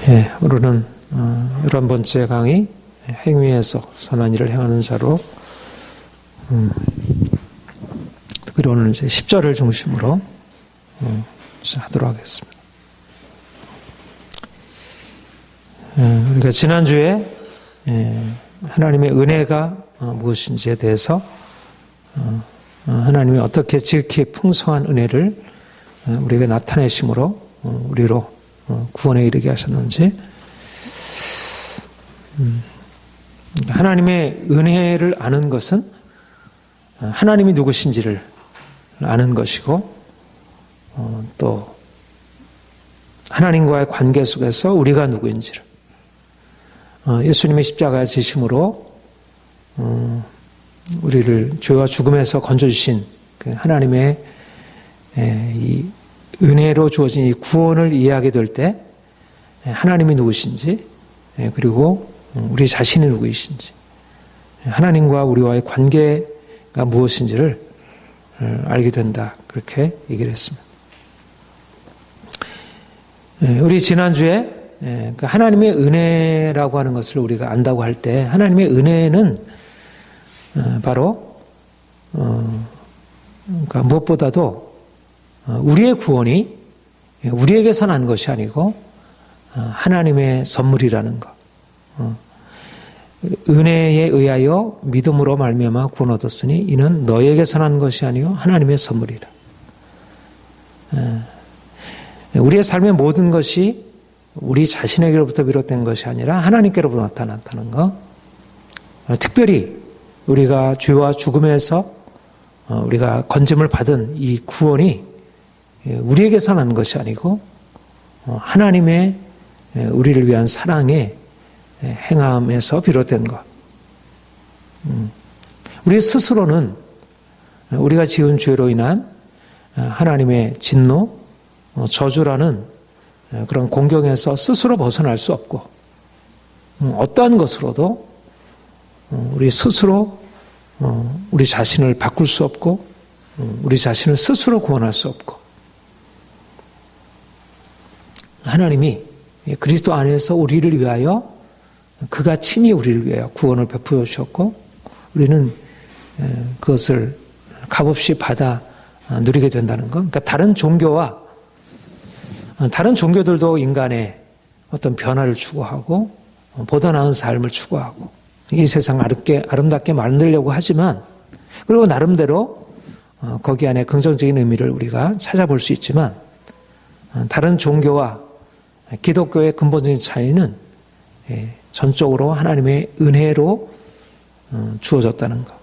오늘은 11번째 강의 행위에서 선한 일을 행하는 자로 특별히 오늘 이제 10절을 중심으로 하도록 하겠습니다. 우리가 지난주에 하나님의 은혜가 무엇인지에 대해서 하나님이 어떻게 지극히 풍성한 은혜를 우리에게 나타내심으로 우리로 구원에 이르게 하셨는지, 하나님의 은혜를 아는 것은 하나님이 누구신지를 아는 것이고, 또 하나님과의 관계 속에서 우리가 누구인지를, 예수님의 십자가의 지심으로 우리를 죄와 죽음에서 건져주신 그 하나님의 이 은혜로 주어진 이 구원을 이해하게 될 때 하나님이 누구신지, 그리고 우리 자신이 누구이신지, 하나님과 우리와의 관계가 무엇인지를 알게 된다, 그렇게 얘기를 했습니다. 우리 지난주에 하나님의 은혜라고 하는 것을 우리가 안다고 할 때, 하나님의 은혜는 바로 그러니까 무엇보다도 우리의 구원이 우리에게서 난 것이 아니고 하나님의 선물이라는 것, 은혜에 의하여 믿음으로 말미암아 구원 얻었으니 이는 너에게서 난 것이 아니요 하나님의 선물이라. 우리의 삶의 모든 것이 우리 자신에게로부터 비롯된 것이 아니라 하나님께로부터 나타났다는 것, 특별히 우리가 죄와 죽음에서 우리가 건짐을 받은 이 구원이 우리에게서 난 것이 아니고 하나님의 우리를 위한 사랑의 행함에서 비롯된 것. 우리 스스로는 우리가 지은 죄로 인한 하나님의 진노, 저주라는 그런 공경에서 스스로 벗어날 수 없고, 어떠한 것으로도 우리 스스로 우리 자신을 바꿀 수 없고, 우리 자신을 스스로 구원할 수 없고, 하나님이 그리스도 안에서 우리를 위하여 그가 친히 우리를 위하여 구원을 베풀어 주셨고, 우리는 그것을 값없이 받아 누리게 된다는 것. 그러니까 다른 종교들도 인간의 어떤 변화를 추구하고 보다 나은 삶을 추구하고 이 세상 아름답게 만들려고 하지만, 그리고 나름대로 거기 안에 긍정적인 의미를 우리가 찾아볼 수 있지만, 다른 종교와 기독교의 근본적인 차이는 전적으로 하나님의 은혜로 주어졌다는 것.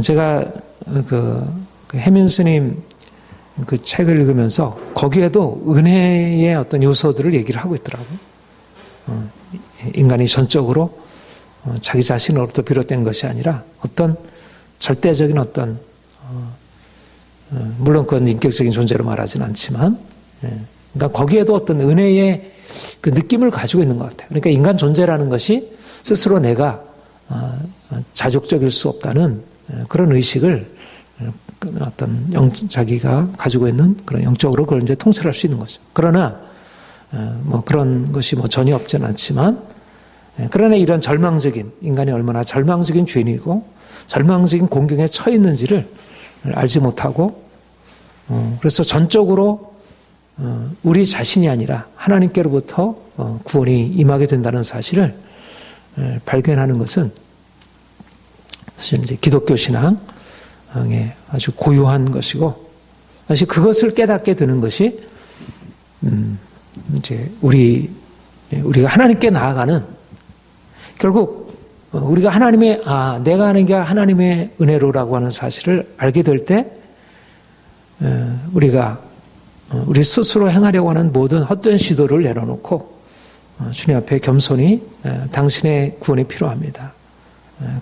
제가 그 해민 스님 그 책을 읽으면서 거기에도 은혜의 어떤 요소들을 얘기를 하고 있더라고요. 인간이 전적으로 자기 자신으로부터 비롯된 것이 아니라 어떤 절대적인 어떤 물론 그건 인격적인 존재로 말하지는 않지만, 그러니까 거기에도 어떤 은혜의 그 느낌을 가지고 있는 것 같아요. 그러니까 인간 존재라는 것이 스스로 내가 자족적일 수 없다는 그런 의식을 어떤 자기가 가지고 있는 그런 영적으로 그걸 이제 통찰할 수 있는 거죠. 그러나 뭐 그런 것이 뭐 전혀 없지는 않지만, 그러나 이런 인간이 얼마나 절망적인 죄인이고 절망적인 공경에 처해 있는지를 알지 못하고, 그래서 전적으로 우리 자신이 아니라 하나님께로부터 구원이 임하게 된다는 사실을 발견하는 것은 사실 이제 기독교 신앙의 아주 고유한 것이고, 사실 그것을 깨닫게 되는 것이 이제 우리가 하나님께 나아가는, 결국 우리가 내가 하는 게 하나님의 은혜로라고 하는 사실을 알게 될 때, 우리 스스로 행하려고 하는 모든 헛된 시도를 내려놓고 주님 앞에 겸손히 당신의 구원이 필요합니다,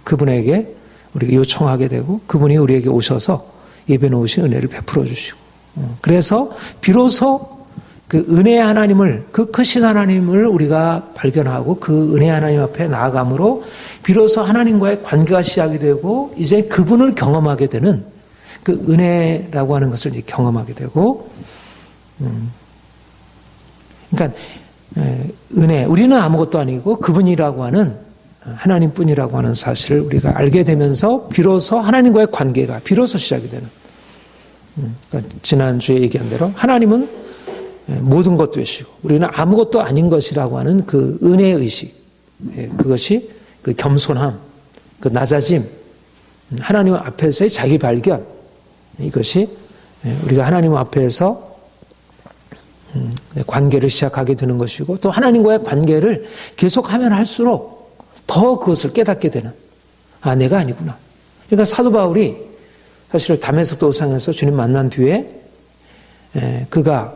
그분에게 우리가 요청하게 되고, 그분이 우리에게 오셔서 예배 놓으신 은혜를 베풀어 주시고, 그래서 비로소 그 은혜의 하나님을, 그 크신 하나님을 우리가 발견하고 그 은혜의 하나님 앞에 나아감으로 비로소 하나님과의 관계가 시작이 되고, 이제 그분을 경험하게 되는 그 은혜라고 하는 것을 이제 경험하게 되고, 그러니까 은혜, 우리는 아무것도 아니고 그분이라고 하는 하나님뿐이라고 하는 사실을 우리가 알게 되면서 비로소 하나님과의 관계가 비로소 시작이 되는, 그러니까 지난주에 얘기한 대로 하나님은 모든 것 되시고 우리는 아무것도 아닌 것이라고 하는 그 은혜의 의식, 그것이 그 겸손함, 그 낮아짐, 하나님 앞에서의 자기 발견, 이것이 우리가 하나님 앞에서 관계를 시작하게 되는 것이고, 또 하나님과의 관계를 계속하면 할수록 더 그것을 깨닫게 되는, 아, 내가 아니구나. 그러니까 사도 바울이 사실 다메섹 도상에서 주님 만난 뒤에 그가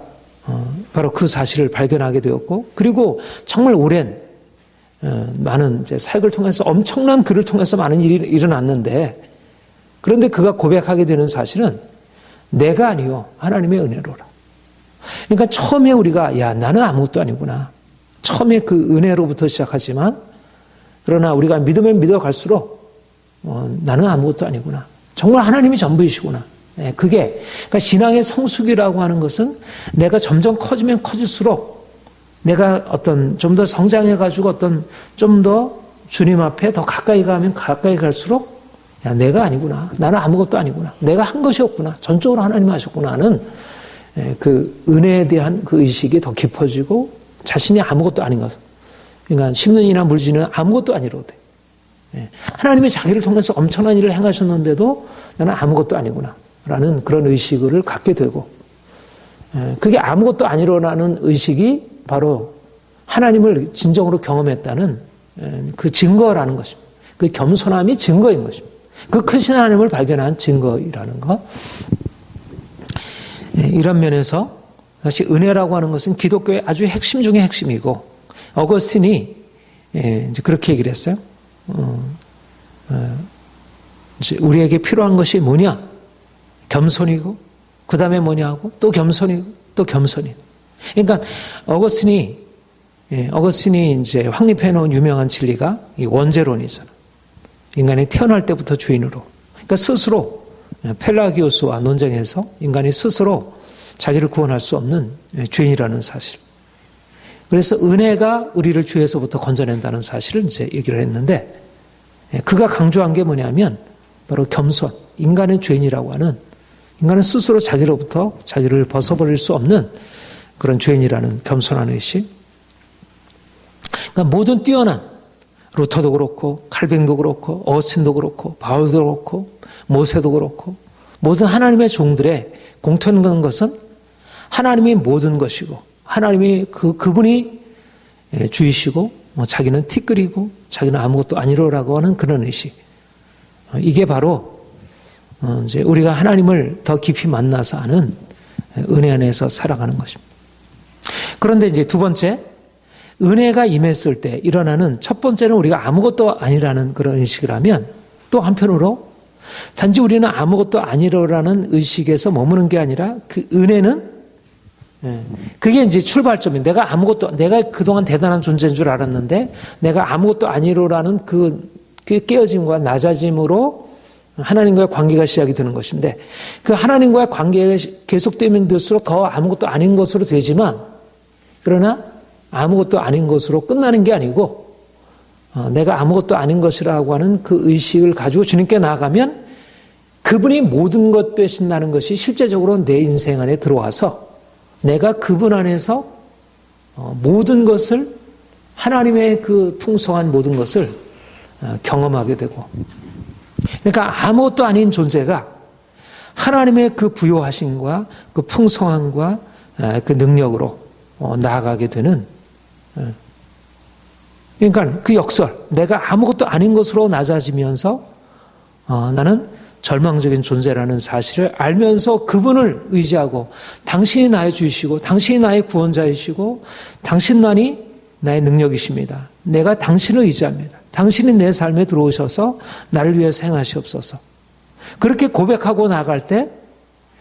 바로 그 사실을 발견하게 되었고, 그리고 정말 오랜 많은 이제 사역을 통해서 엄청난 글을 통해서 많은 일이 일어났는데, 그런데 그가 고백하게 되는 사실은 내가 아니요 하나님의 은혜로라. 그러니까 처음에 우리가 야, 나는 아무것도 아니구나. 처음에 그 은혜로부터 시작하지만, 그러나 우리가 믿음에 믿어갈수록 나는 아무것도 아니구나. 정말 하나님이 전부이시구나. 그게, 그러니까 신앙의 성숙이라고 하는 것은 내가 점점 커지면 커질수록 내가 어떤 좀 더 성장해가지고 어떤 좀 더 주님 앞에 더 가까이 가면 가까이 갈수록 야, 내가 아니구나. 나는 아무것도 아니구나. 내가 한 것이 없구나. 전적으로 하나님이 하셨구나 하는 그 은혜에 대한 그 의식이 더 깊어지고, 자신이 아무것도 아닌 것. 그러니까 심는 이나 물지는 아무것도 아니라고 돼. 하나님이 자기를 통해서 엄청난 일을 행하셨는데도 나는 아무것도 아니구나 라는 그런 의식을 갖게 되고, 그게 아무것도 아니라는 의식이 바로 하나님을 진정으로 경험했다는 그 증거라는 것입니다. 그 겸손함이 증거인 것입니다. 그 크신 하나님을 발견한 증거이라는 것. 이런 면에서 사실 은혜라고 하는 것은 기독교의 아주 핵심 중의 핵심이고, 어거스틴이 이제 그렇게 얘기를 했어요. 이제 우리에게 필요한 것이 뭐냐? 겸손이고, 그 다음에 뭐냐고? 또 겸손이고, 또 겸손이고. 그러니까 어거스틴이 이제 확립해 놓은 유명한 진리가 이 원죄론이잖아. 인간이 태어날 때부터 주인으로. 그러니까 스스로 펠라기오스와 논쟁에서 인간이 스스로 자기를 구원할 수 없는 주인이라는 사실. 그래서 은혜가 우리를 죄에서부터 건져낸다는 사실을 이제 얘기를 했는데, 그가 강조한 게 뭐냐면 바로 겸손, 인간의 죄인이라고 하는, 인간은 스스로 자기로부터 자기를 벗어버릴 수 없는 그런 죄인이라는 겸손한 의식. 그러니까 모든 뛰어난 루터도 그렇고 칼뱅도 그렇고 어스틴도 그렇고 바울도 그렇고 모세도 그렇고 모든 하나님의 종들의 공통된 것은 하나님이 모든 것이고, 하나님이 그분이 주이시고, 자기는 티끌이고 자기는 아무것도 아니로라고 하는 그런 의식. 이게 바로 이제 우리가 하나님을 더 깊이 만나서 아는 은혜 안에서 살아가는 것입니다. 그런데 이제 두 번째, 은혜가 임했을 때 일어나는 첫 번째는 우리가 아무것도 아니라는 그런 의식이라면, 또 한편으로 단지 우리는 아무것도 아니라는 의식에서 머무는 게 아니라 그 은혜는, 그게 이제 출발점이에요. 내가 그동안 대단한 존재인 줄 알았는데 내가 아무것도 아니라는 그 깨어짐과 낮아짐으로 하나님과의 관계가 시작이 되는 것인데, 그 하나님과의 관계가 계속되면 될수록 더 아무것도 아닌 것으로 되지만, 그러나 아무것도 아닌 것으로 끝나는 게 아니고, 내가 아무것도 아닌 것이라고 하는 그 의식을 가지고 주님께 나아가면 그분이 모든 것 되신다는 것이 실제적으로 내 인생 안에 들어와서 내가 그분 안에서 모든 것을, 하나님의 그 풍성한 모든 것을 경험하게 되고, 그러니까 아무것도 아닌 존재가 하나님의 그 부요하심과 그 풍성함과 그 능력으로 나아가게 되는, 그러니까 그 역설, 내가 아무것도 아닌 것으로 낮아지면서 나는 절망적인 존재라는 사실을 알면서 그분을 의지하고, 당신이 나의 주이시고 당신이 나의 구원자이시고 당신만이 나의 능력이십니다. 내가 당신을 의지합니다. 당신이 내 삶에 들어오셔서 나를 위해서 행하시옵소서. 그렇게 고백하고 나갈 때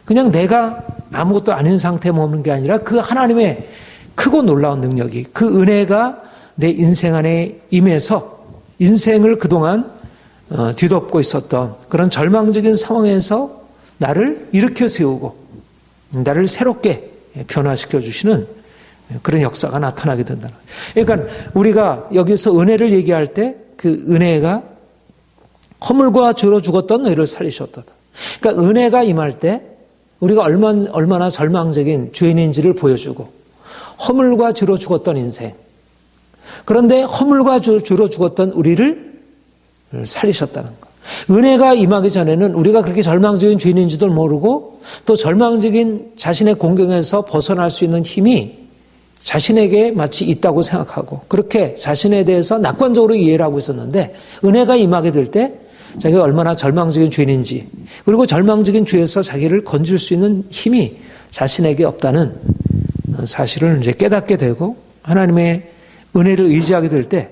그냥 내가 아무것도 아닌 상태에 머무는 게 아니라 그 하나님의 크고 놀라운 능력이, 그 은혜가 내 인생 안에 임해서 인생을 그동안 뒤덮고 있었던 그런 절망적인 상황에서 나를 일으켜 세우고 나를 새롭게 변화시켜 주시는 그런 역사가 나타나게 된다는 거예요. 그러니까 우리가 여기서 은혜를 얘기할 때 그 은혜가 허물과 죄로 죽었던 너희를 살리셨다. 그러니까 은혜가 임할 때 우리가 얼마나 절망적인 죄인인지를 보여주고 허물과 죄로 죽었던 인생. 그런데 허물과 죄로 죽었던 우리를 살리셨다는 거. 은혜가 임하기 전에는 우리가 그렇게 절망적인 죄인인지도 모르고 또 절망적인 자신의 공경에서 벗어날 수 있는 힘이 자신에게 마치 있다고 생각하고 그렇게 자신에 대해서 낙관적으로 이해를 하고 있었는데 은혜가 임하게 될 때 자기가 얼마나 절망적인 죄인인지 그리고 절망적인 죄에서 자기를 건질 수 있는 힘이 자신에게 없다는 사실을 이제 깨닫게 되고 하나님의 은혜를 의지하게 될 때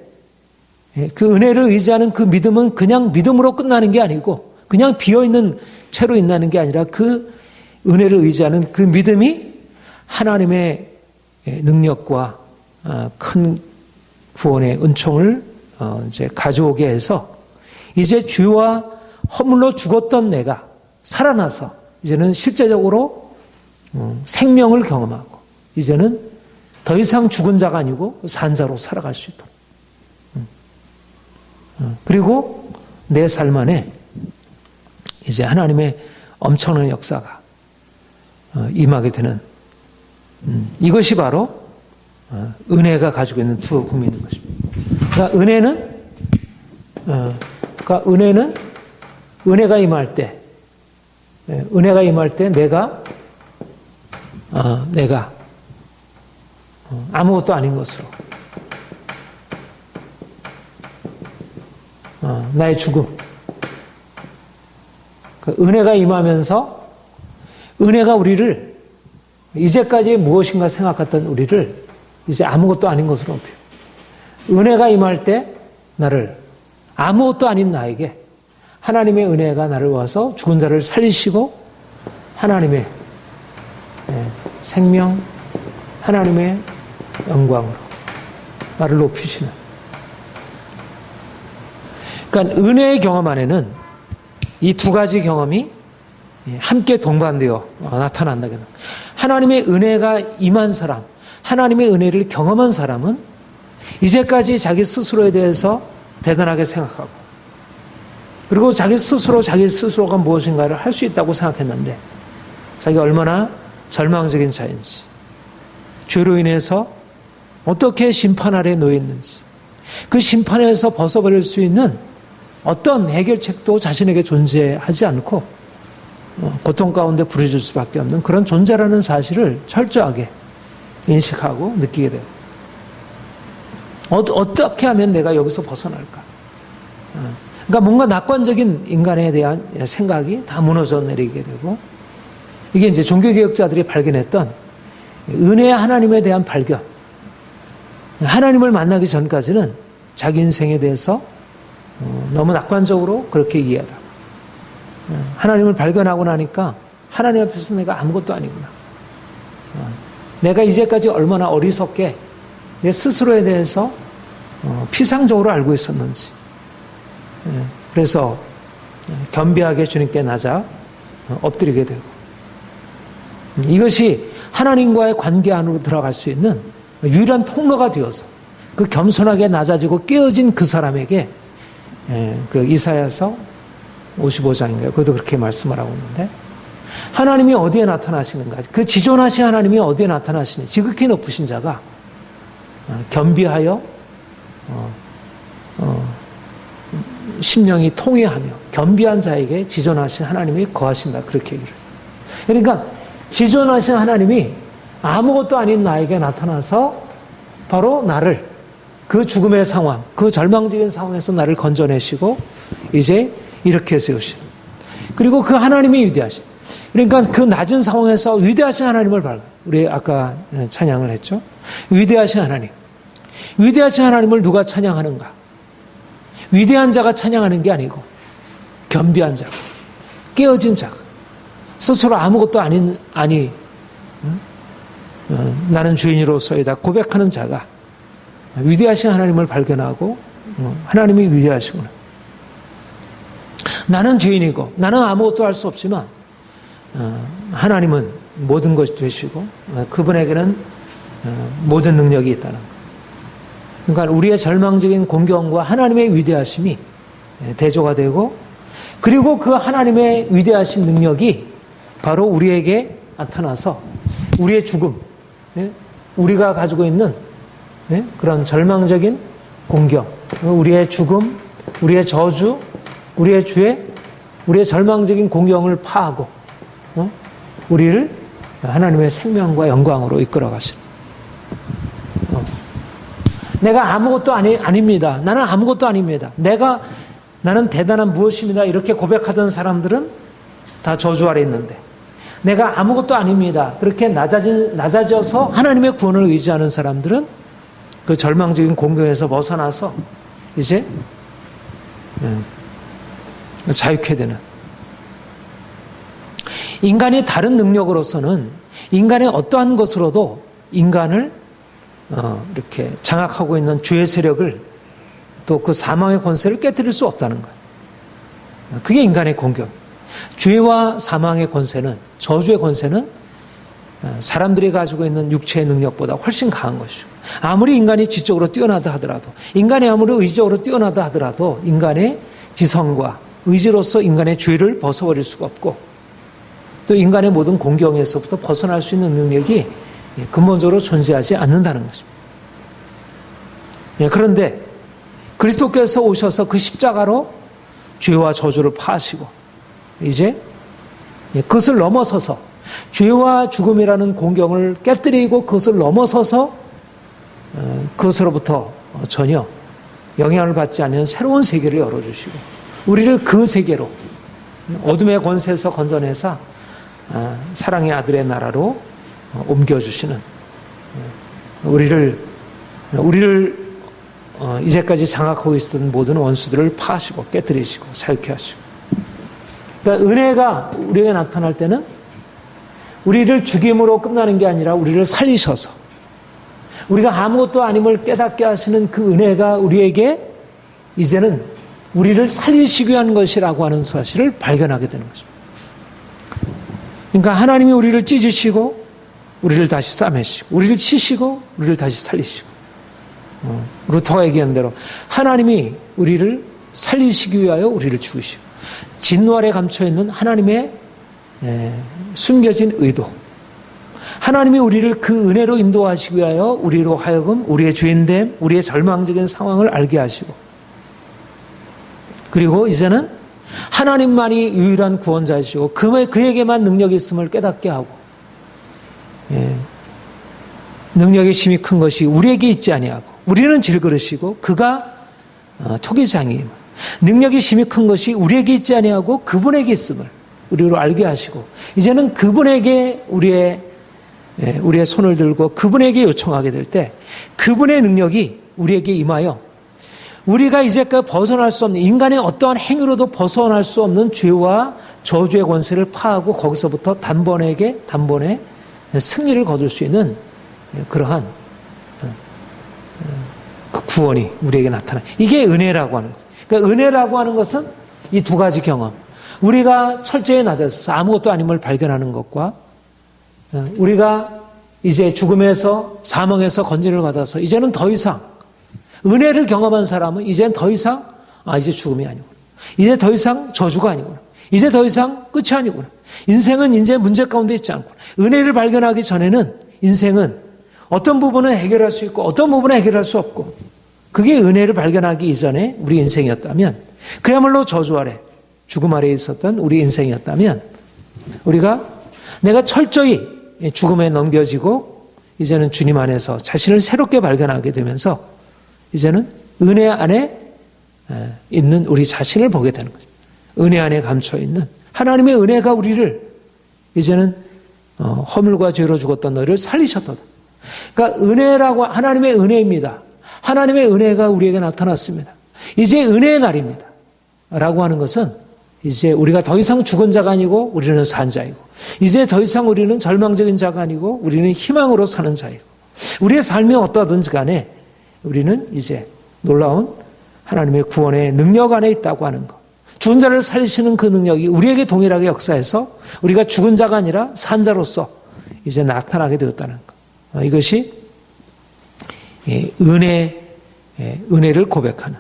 그 은혜를 의지하는 그 믿음은 그냥 믿음으로 끝나는 게 아니고 그냥 비어있는 채로 있는 게 아니라 그 은혜를 의지하는 그 믿음이 하나님의 능력과 큰 구원의 은총을 이제 가져오게 해서 이제 죄와 허물로 죽었던 내가 살아나서 이제는 실제적으로 생명을 경험하고 이제는 더 이상 죽은 자가 아니고 산 자로 살아갈 수 있도록 그리고 내 삶 안에 이제 하나님의 엄청난 역사가 임하게 되는 이것이 바로 은혜가 가지고 있는 두 국민인 것입니다. 그러니까 은혜가 임할 때 내가 아무것도 아닌 것으로 나의 죽음. 은혜가 임하면서 은혜가 우리를 이제까지 무엇인가 생각했던 우리를 이제 아무것도 아닌 것으로 높여. 은혜가 임할 때 나를 아무것도 아닌 나에게 하나님의 은혜가 나를 와서 죽은 자를 살리시고 하나님의 생명, 하나님의 영광으로 나를 높이시는. 그러니까 은혜의 경험 안에는 이 두 가지 경험이 함께 동반되어 나타난다는 거예요. 하나님의 은혜가 임한 사람, 하나님의 은혜를 경험한 사람은 이제까지 자기 스스로에 대해서 대단하게 생각하고 그리고 자기 스스로가 무엇인가를 할 수 있다고 생각했는데 자기가 얼마나 절망적인 자인지 죄로 인해서 어떻게 심판 아래 놓여 있는지 그 심판에서 벗어버릴 수 있는 어떤 해결책도 자신에게 존재하지 않고 고통 가운데 부르짖을 수밖에 없는 그런 존재라는 사실을 철저하게 인식하고 느끼게 돼요. 어떻게 하면 내가 여기서 벗어날까? 그러니까 뭔가 낙관적인 인간에 대한 생각이 다 무너져 내리게 되고 이게 이제 종교개혁자들이 발견했던 은혜의 하나님에 대한 발견. 하나님을 만나기 전까지는 자기 인생에 대해서 너무 낙관적으로 그렇게 이해하다. 하나님을 발견하고 나니까 하나님 앞에서 내가 아무것도 아니구나. 내가 이제까지 얼마나 어리석게 내 스스로에 대해서 피상적으로 알고 있었는지. 그래서 겸비하게 주님께 낮아 엎드리게 되고 이것이 하나님과의 관계 안으로 들어갈 수 있는 유일한 통로가 되어서 그 겸손하게 낮아지고 깨어진 그 사람에게 그 이사야서 55장인가요? 그것도 그렇게 말씀을 하고 있는데 하나님이 어디에 나타나시는가? 그 지존하신 하나님이 어디에 나타나시니? 지극히 높으신 자가 겸비하여 심령이 통회하며 겸비한 자에게 지존하신 하나님이 거하신다. 그렇게 얘기를 했어요. 그러니까 지존하신 하나님이 아무것도 아닌 나에게 나타나서 바로 나를 그 죽음의 상황, 그 절망적인 상황에서 나를 건져내시고 이제 이렇게 세우시는. 그리고 그 하나님이 위대하신. 그러니까 그 낮은 상황에서 위대하신 하나님을 발견. 우리 아까 찬양을 했죠. 위대하신 하나님. 위대하신 하나님을 누가 찬양하는가? 위대한 자가 찬양하는 게 아니고 겸비한 자가, 깨어진 자가, 스스로 아무것도 나는 죄인으로서이다 고백하는 자가 위대하신 하나님을 발견하고 하나님이 위대하시구나. 나는 죄인이고 나는 아무것도 할 수 없지만 하나님은 모든 것이 되시고 그분에게는 모든 능력이 있다는 것. 그러니까 우리의 절망적인 공경과 하나님의 위대하심이 대조가 되고, 그리고 그 하나님의 위대하신 능력이 바로 우리에게 나타나서 우리의 죽음, 우리가 가지고 있는 그런 절망적인 공경, 우리의 죽음, 우리의 저주, 우리의 죄, 우리의 절망적인 공경을 파하고 우리를 하나님의 생명과 영광으로 이끌어 가시는. 내가 아무것도 아닙니다. 나는 아무것도 아닙니다. 나는 대단한 무엇입니다. 이렇게 고백하던 사람들은 다 저주 아래 있는데, 내가 아무것도 아닙니다. 그렇게 낮아져서 하나님의 구원을 의지하는 사람들은 그 절망적인 공경에서 벗어나서 이제 자유케 되는. 인간이 다른 능력으로서는 인간의 어떠한 것으로도 인간을 이렇게 장악하고 있는 죄의 세력을, 또 그 사망의 권세를 깨뜨릴 수 없다는 거예요. 그게 인간의 공격. 죄와 사망의 권세는, 저주의 권세는 사람들이 가지고 있는 육체의 능력보다 훨씬 강한 것이고, 아무리 인간이 지적으로 뛰어나다 하더라도, 인간이 아무리 의지적으로 뛰어나다 하더라도 인간의 지성과 의지로서 인간의 죄를 벗어버릴 수가 없고, 또 인간의 모든 공경에서부터 벗어날 수 있는 능력이 근본적으로 존재하지 않는다는 것입니다. 그런데 그리스도께서 오셔서 그 십자가로 죄와 저주를 파하시고, 이제 그것을 넘어서서 죄와 죽음이라는 공경을 깨뜨리고 그것을 넘어서서 그것으로부터 전혀 영향을 받지 않는 새로운 세계를 열어주시고, 우리를 그 세계로, 어둠의 권세에서 건져내사 사랑의 아들의 나라로 옮겨주시는, 우리를 이제까지 장악하고 있었던 모든 원수들을 파하시고 깨뜨리시고 자유케 하시고. 그러니까 은혜가 우리에게 나타날 때는 우리를 죽임으로 끝나는 게 아니라 우리를 살리셔서 우리가 아무것도 아님을 깨닫게 하시는 그 은혜가 우리에게 이제는 우리를 살리시기 위한 것이라고 하는 사실을 발견하게 되는 것입니다. 그러니까 하나님이 우리를 찢으시고 우리를 다시 싸매시고 우리를 치시고 우리를 다시 살리시고, 루터가 얘기한 대로 하나님이 우리를 살리시기 위하여 우리를 죽으시고, 진노 아래 감춰있는 하나님의 숨겨진 의도, 하나님이 우리를 그 은혜로 인도하시기 위하여 우리로 하여금 우리의 죄인됨, 우리의 절망적인 상황을 알게 하시고, 그리고 이제는 하나님만이 유일한 구원자이시고 그에게만 능력이 있음을 깨닫게 하고, 능력의 힘이 큰 것이 우리에게 있지 아니하고 우리는 질그릇이고 그가 토기장이임. 능력의 힘이 큰 것이 우리에게 있지 아니하고 그분에게 있음을 우리로 알게 하시고, 이제는 그분에게 우리의 손을 들고 그분에게 요청하게 될 때 그분의 능력이 우리에게 임하여 우리가 이제까지 벗어날 수 없는, 인간의 어떠한 행위로도 벗어날 수 없는 죄와 저주의 권세를 파하고 거기서부터 단번에 승리를 거둘 수 있는 그러한 그 구원이 우리에게 나타나요. 이게 은혜라고 하는 거예요. 그러니까 은혜라고 하는 것은 이 두 가지 경험, 우리가 철저히 낮아져서 아무것도 아님을 발견하는 것과 우리가 이제 죽음에서 사망에서 건진을 받아서 이제는 더 이상 은혜를 경험한 사람은 이제는 더 이상 이제 죽음이 아니구나, 이제 더 이상 저주가 아니구나, 이제 더 이상 끝이 아니구나, 인생은 이제 문제 가운데 있지 않구나. 은혜를 발견하기 전에는 인생은 어떤 부분은 해결할 수 있고 어떤 부분은 해결할 수 없고, 그게 은혜를 발견하기 이전에 우리 인생이었다면, 그야말로 저주 아래 죽음 아래에 있었던 우리 인생이었다면, 내가 철저히 죽음에 넘겨지고 이제는 주님 안에서 자신을 새롭게 발견하게 되면서 이제는 은혜 안에 있는 우리 자신을 보게 되는 거죠. 은혜 안에 감춰있는 하나님의 은혜가 우리를 이제는 허물과 죄로 죽었던 너희를 살리셨다. 그러니까 은혜라고, 하나님의 은혜입니다. 하나님의 은혜가 우리에게 나타났습니다. 이제 은혜의 날입니다. 라고 하는 것은 이제 우리가 더 이상 죽은 자가 아니고 우리는 산 자이고, 이제 더 이상 우리는 절망적인 자가 아니고 우리는 희망으로 사는 자이고, 우리의 삶이 어떠하든지 간에 우리는 이제 놀라운 하나님의 구원의 능력 안에 있다고 하는 것, 죽은 자를 살리시는 그 능력이 우리에게 동일하게 역사해서 우리가 죽은 자가 아니라 산 자로서 이제 나타나게 되었다는 것, 이것이 은혜를 고백하는,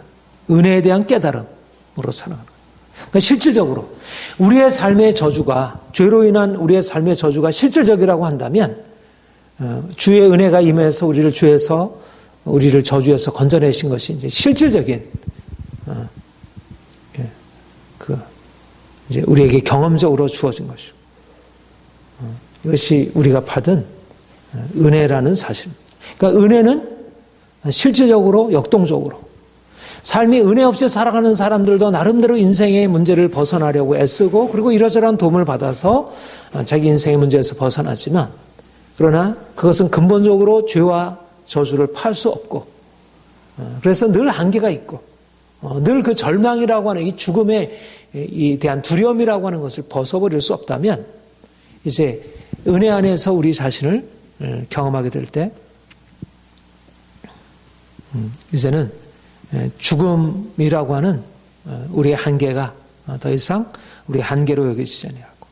은혜에 대한 깨달음으로 살아가는 거예요. 그러니까 실질적으로 우리의 삶의 저주가, 죄로 인한 우리의 삶의 저주가 실질적이라고 한다면, 주의 은혜가 임해서 우리를 저주에서 건져내신 것이 이제 실질적인, 이제 우리에게 경험적으로 주어진 것이고, 이것이 우리가 받은 은혜라는 사실입니다. 그러니까 은혜는 실질적으로, 역동적으로, 삶이 은혜 없이 살아가는 사람들도 나름대로 인생의 문제를 벗어나려고 애쓰고, 그리고 이러저러한 도움을 받아서 자기 인생의 문제에서 벗어나지만, 그러나 그것은 근본적으로 죄와 저주를 팔 수 없고, 그래서 늘 한계가 있고, 늘 그 절망이라고 하는 이 죽음에 대한 두려움이라고 하는 것을 벗어버릴 수 없다면, 이제 은혜 안에서 우리 자신을 경험하게 될 때, 이제는 죽음이라고 하는 우리의 한계가 더 이상 우리의 한계로 여겨지지 아니하고.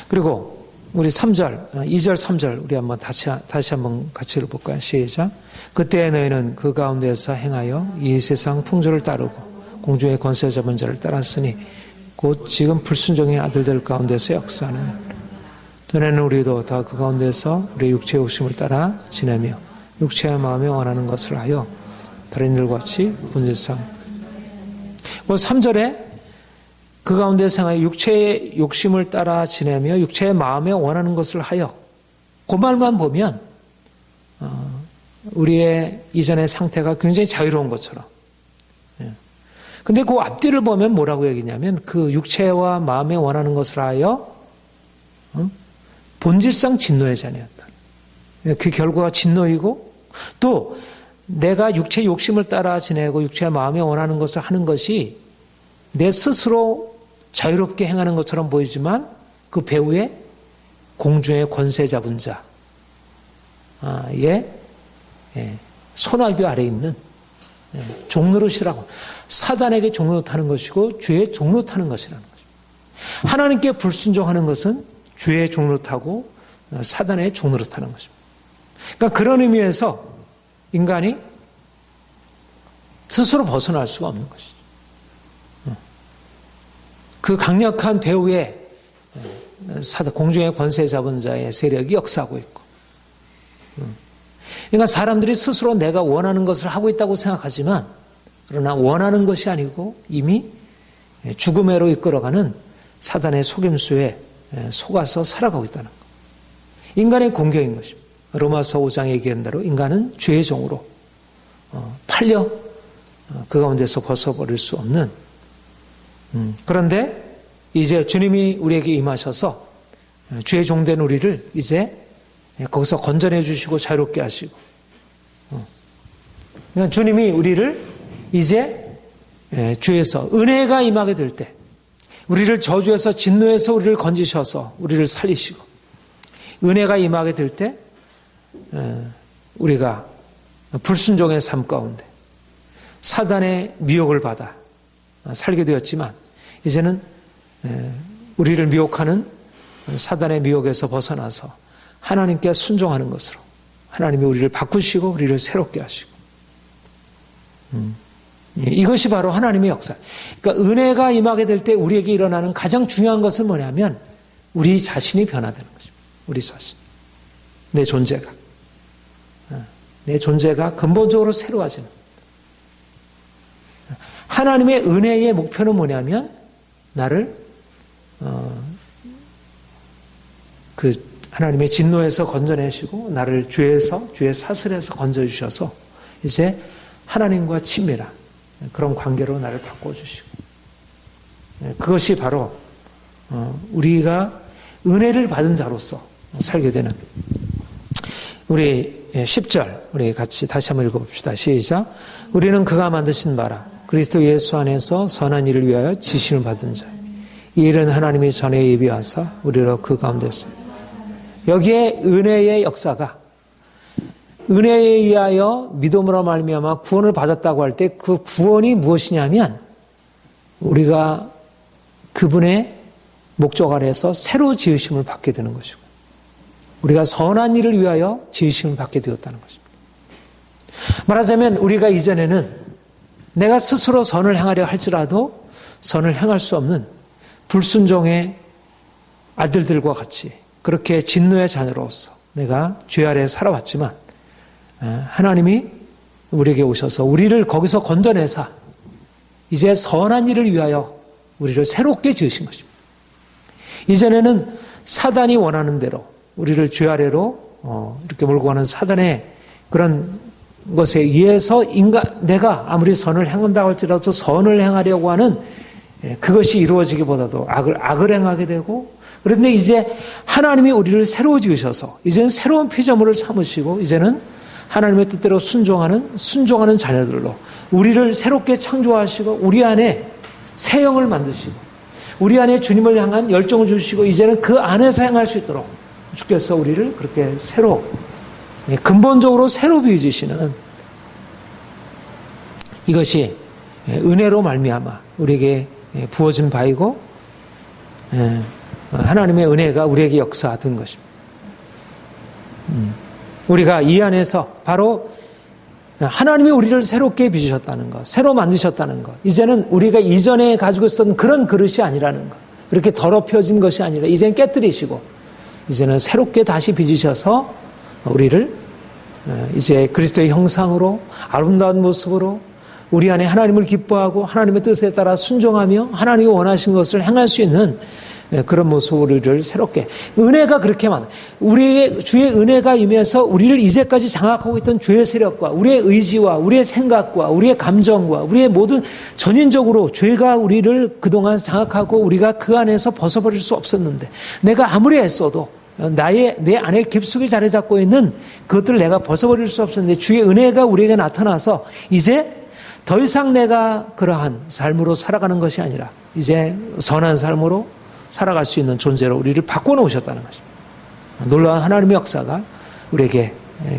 그리고 우리 3절, 2절, 3절 우리 한번 다시 한번 같이 읽어볼까요? 시작. 그때 너희는 그 가운데서 행하여 이 세상 풍조를 따르고 공중의 권세 잡은 자를 따랐으니 곧 지금 불순종의 아들들 가운데서 역사하는. 전에는 우리도 다 그 가운데서 우리의 육체의 욕심을 따라 지내며 육체의 마음에 원하는 것을 하여 다른 일같이 본질상. 3절에 그 가운데 생하여 육체의 욕심을 따라 지내며 육체의 마음에 원하는 것을 하여, 그 말만 보면 우리의 이전의 상태가 굉장히 자유로운 것처럼. 근데 그 앞뒤를 보면 뭐라고 얘기냐면, 그 육체와 마음에 원하는 것을 하여 본질상 진노의 자녀였다. 그 결과가 진노이고, 또 내가 육체의 욕심을 따라 지내고 육체의 마음에 원하는 것을 하는 것이 내 스스로 자유롭게 행하는 것처럼 보이지만, 그 배후에 공중의 권세 잡은 자의 손아귀 아래에 있는 종노릇이라고, 사단에게 종노릇하는 것이고 죄의 종노릇하는 것이라는 거죠. 하나님께 불순종하는 것은 죄의 종노릇하고 사단의 종노릇하는 것입니다. 그러니까 그런 의미에서 인간이 스스로 벗어날 수가 없는 것이죠. 그 강력한 배후에 공중의 권세 잡은 자의 세력이 역사하고 있고, 그러니까 사람들이 스스로 내가 원하는 것을 하고 있다고 생각하지만, 그러나 원하는 것이 아니고 이미 죽음으로 이끌어가는 사단의 속임수에 속아서 살아가고 있다는 것. 인간의 공경인 것입니다. 로마서 5장에 얘기한 대로 인간은 죄의 종으로 팔려 그 가운데서 벗어버릴 수 없는, 그런데 이제 주님이 우리에게 임하셔서 죄의 종된 우리를 이제 거기서 건져내 주시고 자유롭게 하시고, 그러니까 주님이 우리를 이제 죄에서 은혜가 임하게 될 때, 우리를 저주에서 진노에서 우리를 건지셔서 우리를 살리시고, 은혜가 임하게 될 때 우리가 불순종의 삶 가운데 사단의 미혹을 받아 살게 되었지만, 이제는 우리를 미혹하는 사단의 미혹에서 벗어나서 하나님께 순종하는 것으로 하나님이 우리를 바꾸시고 우리를 새롭게 하시고, 이것이 바로 하나님의 역사. 그러니까 은혜가 임하게 될 때 우리에게 일어나는 가장 중요한 것은 뭐냐면, 우리 자신이 변화되는 것입니다. 우리 자신, 내 존재가 근본적으로 새로워지는. 하나님의 은혜의 목표는 뭐냐면, 나를 그 하나님의 진노에서 건져내시고 나를 죄의 사슬에서 건져주셔서 이제 하나님과 친밀한 그런 관계로 나를 바꿔주시고, 그것이 바로 우리가 은혜를 받은 자로서 살게 되는. 우리 10절 우리 같이 다시 한번 읽어봅시다. 시작. 우리는 그가 만드신 바라 그리스도 예수 안에서 선한 일을 위하여 지심을 받은 자, 이 일은 하나님이 전에 예비하사 우리로 그 가운데서. 여기에 은혜의 역사가, 은혜에 의하여 믿음으로 말미암아 구원을 받았다고 할 때 그 구원이 무엇이냐면, 우리가 그분의 목적 아래에서 새로 지으심을 받게 되는 것이고, 우리가 선한 일을 위하여 지으심을 받게 되었다는 것입니다. 말하자면 우리가 이전에는 내가 스스로 선을 행하려 할지라도 선을 행할 수 없는 불순종의 아들들과 같이 그렇게 진노의 자녀로서 내가 죄 아래에 살아왔지만 하나님이 우리에게 오셔서 우리를 거기서 건져내사 이제 선한 일을 위하여 우리를 새롭게 지으신 것입니다. 이전에는 사단이 원하는 대로 우리를 죄 아래로 이렇게 몰고 가는 사단의 그런 것에 의해서 내가 아무리 선을 행한다고 할지라도 선을 행하려고 하는 그것이 이루어지기보다도 악을 행하게 되고, 그런데 이제 하나님이 우리를 새로 지으셔서 이제는 새로운 피조물을 삼으시고 이제는 하나님의 뜻대로 순종하는 자녀들로 우리를 새롭게 창조하시고 우리 안에 새 영을 만드시고 우리 안에 주님을 향한 열정을 주시고 이제는 그 안에서 행할 수 있도록 주께서 우리를 그렇게 새로 근본적으로 새로 빚으시는 이것이 은혜로 말미암아 우리에게 부어진 바이고 하나님의 은혜가 우리에게 역사된 것입니다. 우리가 이 안에서 바로 하나님이 우리를 새롭게 빚으셨다는 것, 새로 만드셨다는 것, 이제는 우리가 이전에 가지고 있었던 그런 그릇이 아니라는 것, 그렇게 더럽혀진 것이 아니라 이제는 깨뜨리시고 이제는 새롭게 다시 빚으셔서 우리를 이제 그리스도의 형상으로 아름다운 모습으로 우리 안에 하나님을 기뻐하고 하나님의 뜻에 따라 순종하며 하나님이 원하신 것을 행할 수 있는 그런 모습으로 우리를 새롭게, 은혜가 그렇게 많아요. 우리의 주의 은혜가 임해서 우리를 이제까지 장악하고 있던 죄의 세력과 우리의 의지와 우리의 생각과 우리의 감정과 우리의 모든 전인적으로 죄가 우리를 그동안 장악하고 우리가 그 안에서 벗어버릴 수 없었는데, 내가 아무리 애써도 내 안에 깊숙이 자리 잡고 있는 그것들을 내가 벗어버릴 수 없었는데 주의 은혜가 우리에게 나타나서 이제 더 이상 내가 그러한 삶으로 살아가는 것이 아니라 이제 선한 삶으로 살아갈 수 있는 존재로 우리를 바꿔놓으셨다는 것입니다. 놀라운 하나님의 역사가 우리에게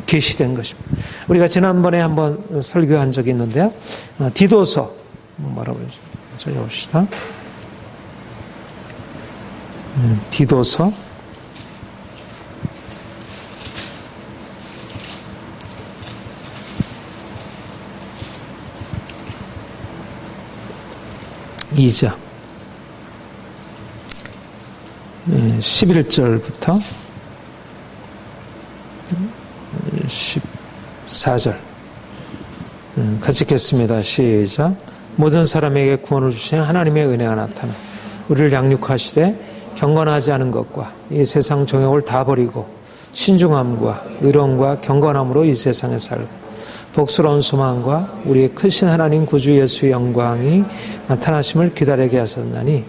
계시된 것입니다. 우리가 지난번에 한번 설교한 적이 있는데요. 디도서 뭐라고 적어봅시다. 디도서 2장 11절부터 14절 같이 읽겠습니다. 시작. 모든 사람에게 구원을 주시는 하나님의 은혜가 나타나 우리를 양육하시되 경건하지 않은 것과 이 세상 정욕을 다 버리고 신중함과 의로움과 경건함으로 이 세상에 살고 복스러운 소망과 우리의 크신 하나님 구주 예수의 영광이 나타나심을 기다리게 하셨나니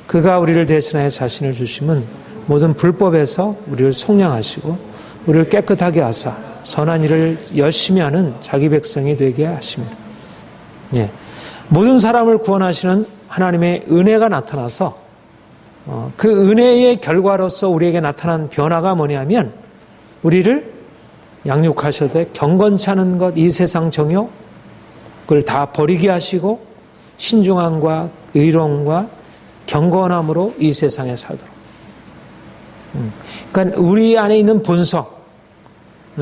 그가 우리를 대신하여 자신을 주심은 모든 불법에서 우리를 속량하시고 우리를 깨끗하게 하사 선한 일을 열심히 하는 자기 백성이 되게 하십니다. 예. 모든 사람을 구원하시는 하나님의 은혜가 나타나서 그 은혜의 결과로서 우리에게 나타난 변화가 뭐냐면 우리를 양육하셔되 경건치 않은 것, 이 세상 정욕을 다 버리게 하시고 신중함과 의로움과 경건함으로 이 세상에 살도록. 그러니까 우리 안에 있는 본성,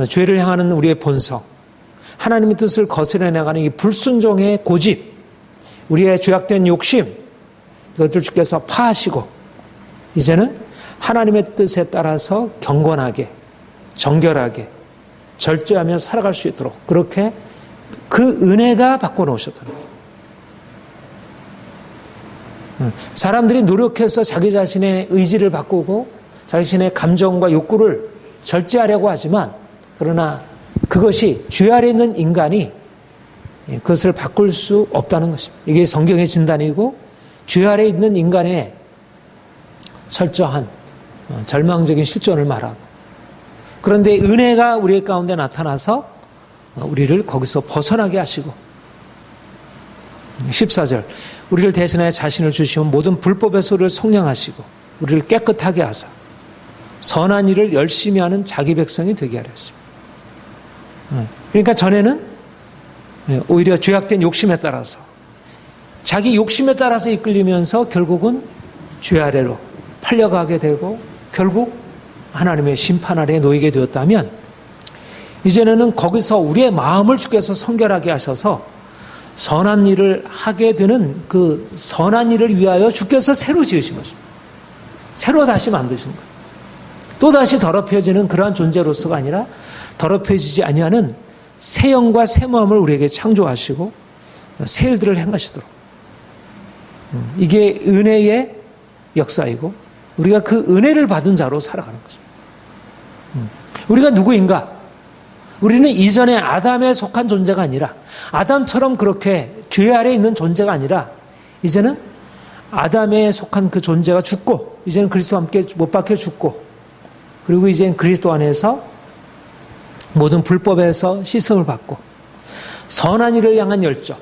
죄를 향하는 우리의 본성, 하나님의 뜻을 거스려 나가는 이 불순종의 고집, 우리의 죄악된 욕심, 이것들 주께서 파하시고 이제는 하나님의 뜻에 따라서 경건하게, 정결하게, 절제하며 살아갈 수 있도록 그렇게 그 은혜가 바꿔놓으셨다는 거예요. 사람들이 노력해서 자기 자신의 의지를 바꾸고 자기 자신의 감정과 욕구를 절제하려고 하지만 그러나 그것이 죄 아래 있는 인간이 그것을 바꿀 수 없다는 것입니다. 이게 성경의 진단이고 죄 아래 있는 인간의 철저한 절망적인 실존을 말하고 그런데 은혜가 우리 가운데 나타나서 우리를 거기서 벗어나게 하시고 14절 우리를 대신하여 자신을 주시면 모든 불법에서 우리를 속량하시고 우리를 깨끗하게 하사 선한 일을 열심히 하는 자기 백성이 되게 하려 하십니다. 그러니까 전에는 오히려 죄악된 욕심에 따라서 자기 욕심에 따라서 이끌리면서 결국은 죄 아래로 팔려가게 되고 결국 하나님의 심판 아래에 놓이게 되었다면 이제는 거기서 우리의 마음을 주께서 성결하게 하셔서 선한 일을 하게 되는 그 선한 일을 위하여 주께서 새로 지으신 것입니다. 새로 다시 만드신 거예요. 또다시 더럽혀지는 그러한 존재로서가 아니라 더럽혀지지 아니하는 새 영과 새 마음을 우리에게 창조하시고 새 일들을 행하시도록. 이게 은혜의 역사이고 우리가 그 은혜를 받은 자로 살아가는 거죠. 우리가 누구인가? 우리는 이전에 아담에 속한 존재가 아니라 아담처럼 그렇게 죄 아래에 있는 존재가 아니라 이제는 아담에 속한 그 존재가 죽고 이제는 그리스도와 함께 못 박혀 죽고 그리고 이제는 그리스도 안에서 모든 불법에서 씻음을 받고 선한 일을 향한 열정,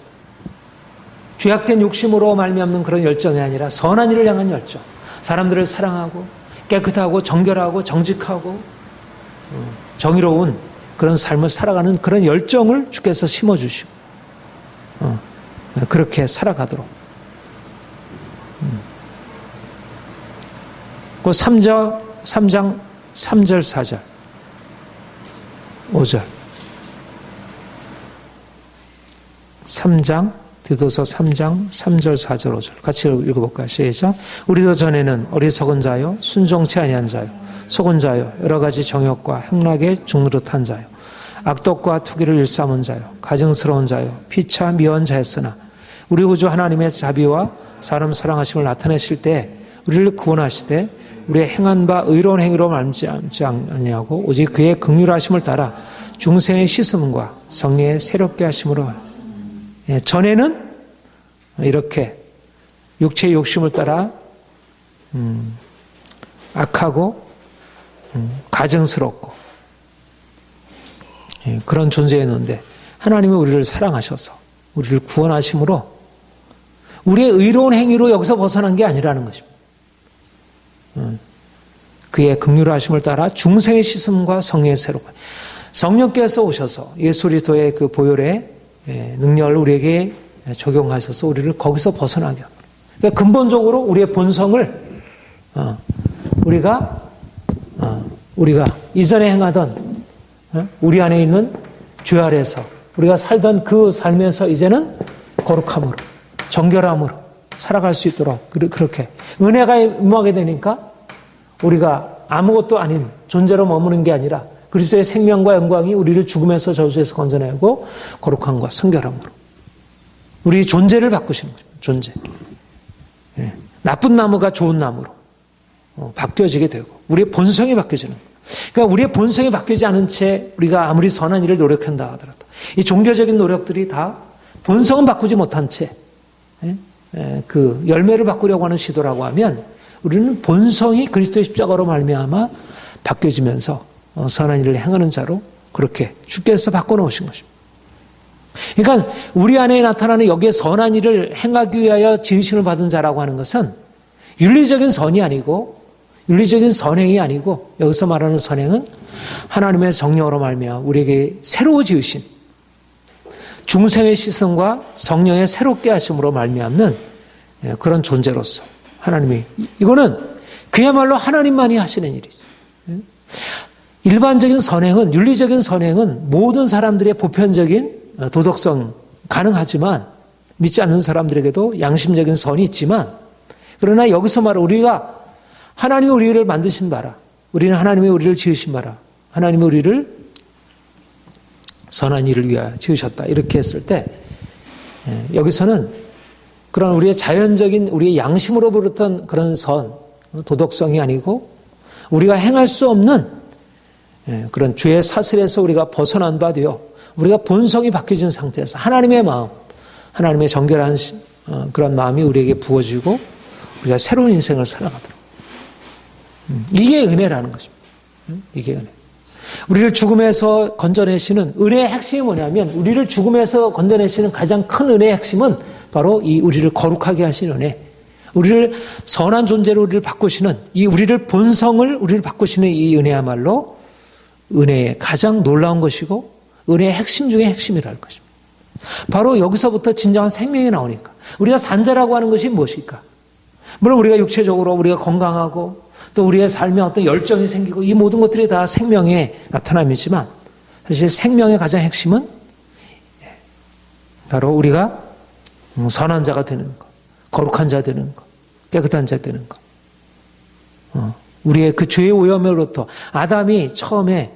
죄악된 욕심으로 말미암는 그런 열정이 아니라 선한 일을 향한 열정, 사람들을 사랑하고 깨끗하고 정결하고 정직하고 정의로운 그런 삶을 살아가는 그런 열정을 주께서 심어주시고 그렇게 살아가도록. 그 3장 3절 4절 5절 3장 디도서 3장 3절 4절 5절 같이 읽어볼까요? 시작. 우리도 전에는 어리석은 자요 순종치 아니한 자요 속은 자요 여러 가지 정욕과 행락에 중노릇한 자요 악독과 투기를 일삼은 자요 가증스러운 자요 피차 미워한 자였으나 우리 구주 하나님의 자비와 사람 사랑하심을 나타내실 때 우리를 구원하시되 우리의 행한 바 의로운 행위로 말지 아니하고 오직 그의 긍휼하심을 따라 중생의 씻음과 성령의 새롭게 하심으로. 전에는 이렇게 육체의 욕심을 따라 악하고 가증스럽고 그런 존재였는데 하나님은 우리를 사랑하셔서 우리를 구원하심으로 우리의 의로운 행위로 여기서 벗어난 게 아니라는 것입니다. 그의 긍휼하심을 따라 중생의 씻음과 성령의 새롭게. 성령께서 오셔서 예수 그리스도의 그 보혈의 능력을 우리에게 적용하셔서 우리를 거기서 벗어나게 합니다. 그러니까 근본적으로 우리의 본성을 우리가 이전에 행하던 우리 안에 있는 죄 아래에서 우리가 살던 그 삶에서 이제는 거룩함으로 정결함으로 살아갈 수 있도록 그렇게 은혜가 임하게 되니까 우리가 아무것도 아닌 존재로 머무는 게 아니라 그리스도의 생명과 영광이 우리를 죽음에서 저주에서 건져내고 거룩함과 성결함으로 우리 존재를 바꾸시는 거죠. 존재. 나쁜 나무가 좋은 나무로 바뀌어지게 되고 우리의 본성이 바뀌어지는 거예요. 그러니까 우리의 본성이 바뀌지 않은 채 우리가 아무리 선한 일을 노력한다 하더라도 이 종교적인 노력들이 다 본성은 바꾸지 못한 채 그 열매를 바꾸려고 하는 시도라고 하면 우리는 본성이 그리스도의 십자가로 말미암아 바뀌어지면서 선한 일을 행하는 자로 그렇게 주께서 바꿔놓으신 것입니다. 그러니까 우리 안에 나타나는 여기에 선한 일을 행하기 위하여 지으심을 받은 자라고 하는 것은 윤리적인 선이 아니고 윤리적인 선행이 아니고 여기서 말하는 선행은 하나님의 성령으로 말미암아 우리에게 새로 지으신 중생의 시선과 성령의 새롭게 하심으로 말미암는 그런 존재로서 하나님이 이거는 그야말로 하나님만이 하시는 일이죠. 일반적인 선행은 윤리적인 선행은 모든 사람들의 보편적인 도덕성 가능하지만 믿지 않는 사람들에게도 양심적인 선이 있지만 그러나 여기서 말하는 우리가 하나님이 우리를 만드신 바라 우리는 하나님이 우리를 지으신 바라 하나님이 우리를 선한 일을 위하여 지으셨다 이렇게 했을 때 여기서는 그런 우리의 자연적인 우리의 양심으로 부르던 그런 선 도덕성이 아니고 우리가 행할 수 없는 그런 죄의 사슬에서 우리가 벗어난 바 되어 우리가 본성이 바뀌어진 상태에서 하나님의 마음 하나님의 정결한 그런 마음이 우리에게 부어지고 우리가 새로운 인생을 살아가도록 이게 은혜라는 것입니다. 이게 은혜. 우리를 죽음에서 건져내시는 은혜의 핵심이 뭐냐면 우리를 죽음에서 건져내시는 가장 큰 은혜의 핵심은 바로 이 우리를 거룩하게 하시는 은혜 우리를 선한 존재로 우리를 바꾸시는 이 우리를 본성을 우리를 바꾸시는 이 은혜야말로 은혜의 가장 놀라운 것이고 은혜의 핵심 중에 핵심이라는 것입니다. 바로 여기서부터 진정한 생명이 나오니까 우리가 산자라고 하는 것이 무엇일까? 물론 우리가 육체적으로 우리가 건강하고 또 우리의 삶에 어떤 열정이 생기고 이 모든 것들이 다 생명의 나타남이지만 사실 생명의 가장 핵심은 바로 우리가 선한 자가 되는 것, 거룩한 자 되는 것, 깨끗한 자 되는 것. 우리의 그 죄의 오염으로부터 아담이 처음에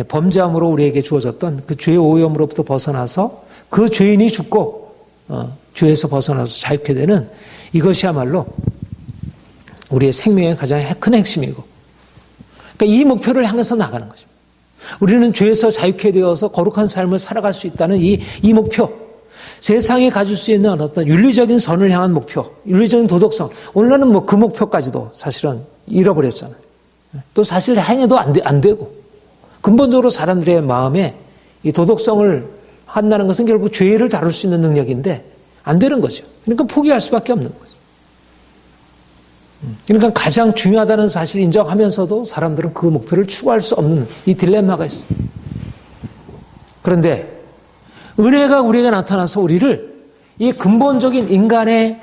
범죄함으로 우리에게 주어졌던 그 죄의 오염으로부터 벗어나서 그 죄인이 죽고 죄에서 벗어나서 자유케 되는 이것이야말로 우리의 생명의 가장 큰 핵심이고, 그러니까 이 목표를 향해서 나가는 것입니다. 우리는 죄에서 자유케 되어서 거룩한 삶을 살아갈 수 있다는 이 목표, 세상에 가질 수 있는 어떤 윤리적인 선을 향한 목표, 윤리적인 도덕성, 오늘날은 뭐 그 목표까지도 사실은 잃어버렸잖아요. 또 사실 행해도 안 되고, 근본적으로 사람들의 마음에 이 도덕성을 한다는 것은 결국 죄를 다룰 수 있는 능력인데 안 되는 거죠. 그러니까 포기할 수밖에 없는 거죠. 그러니까 가장 중요하다는 사실을 인정하면서도 사람들은 그 목표를 추구할 수 없는 이 딜레마가 있어요. 그런데 은혜가 우리에게 나타나서 우리를 이 근본적인 인간의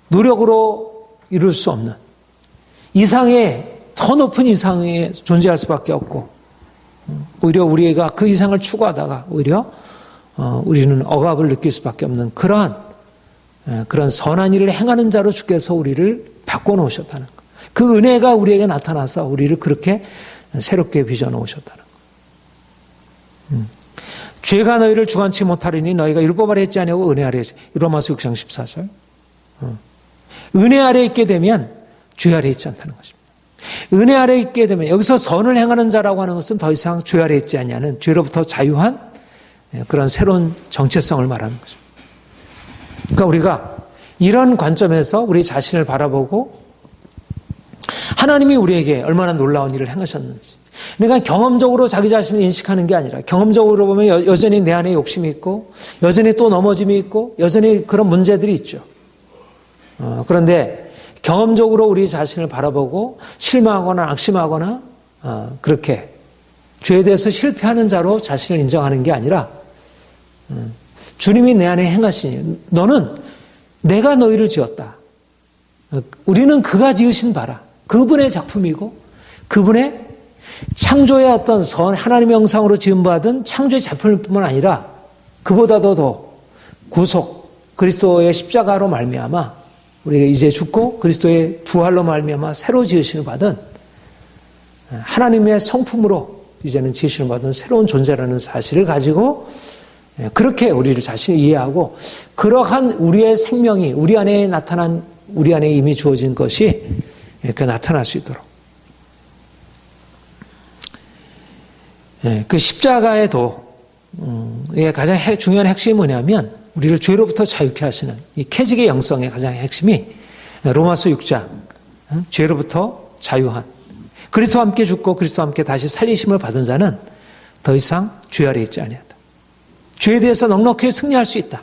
노력으로 이룰 수 없는 이상의, 더 높은 이상에 존재할 수밖에 없고, 오히려 우리가 그 이상을 추구하다가 오히려 우리는 억압을 느낄 수밖에 없는 그런 선한 일을 행하는 자로 주께서 우리를 바꿔놓으셨다는 것. 그 은혜가 우리에게 나타나서 우리를 그렇게 새롭게 빚어놓으셨다는 것. 죄가 너희를 주관치 못하리니 너희가 율법 아래 있지 아니하고 은혜 아래 있지. 로마서 6장 14절. 은혜 아래 있게 되면 죄 아래 있지 않다는 것입니다. 은혜 아래 있게 되면 여기서 선을 행하는 자라고 하는 것은 더 이상 죄 아래 있지 아니하는 죄로부터 자유한 그런 새로운 정체성을 말하는 것입니다. 그러니까 우리가 이런 관점에서 우리 자신을 바라보고 하나님이 우리에게 얼마나 놀라운 일을 행하셨는지, 그러니까 경험적으로 자기 자신을 인식하는 게 아니라 경험적으로 보면 여전히 내 안에 욕심이 있고 여전히 또 넘어짐이 있고 여전히 그런 문제들이 있죠. 그런데 경험적으로 우리 자신을 바라보고 실망하거나 악심하거나 그렇게 죄에 대해서 실패하는 자로 자신을 인정하는 게 아니라 주님이 내 안에 행하시니 너는 내가 너희를 지었다. 우리는 그가 지으신 바라. 그분의 작품이고 그분의 창조의 어떤 하나님의 형상으로 지음받은 창조의 작품일 뿐만 아니라 그보다도 더 구속 그리스도의 십자가로 말미암아 우리가 이제 죽고 그리스도의 부활로 말미암아 새로 지으심을 받은 하나님의 성품으로 이제는 지으심을 받은 새로운 존재라는 사실을 가지고 그렇게 우리를 자신을 이해하고 그러한 우리의 생명이 우리 안에 나타난 우리 안에 이미 주어진 것이 나타날 수 있도록 그 십자가의 도의 가장 중요한 핵심이 뭐냐면 우리를 죄로부터 자유케 하시는 이 캐직의 영성의 가장 핵심이 로마서 6장 죄로부터 자유한 그리스도와 함께 죽고 그리스도와 함께 다시 살리심을 받은 자는 더 이상 죄 아래 있지 아니하다. 죄에 대해서 넉넉히 승리할 수 있다.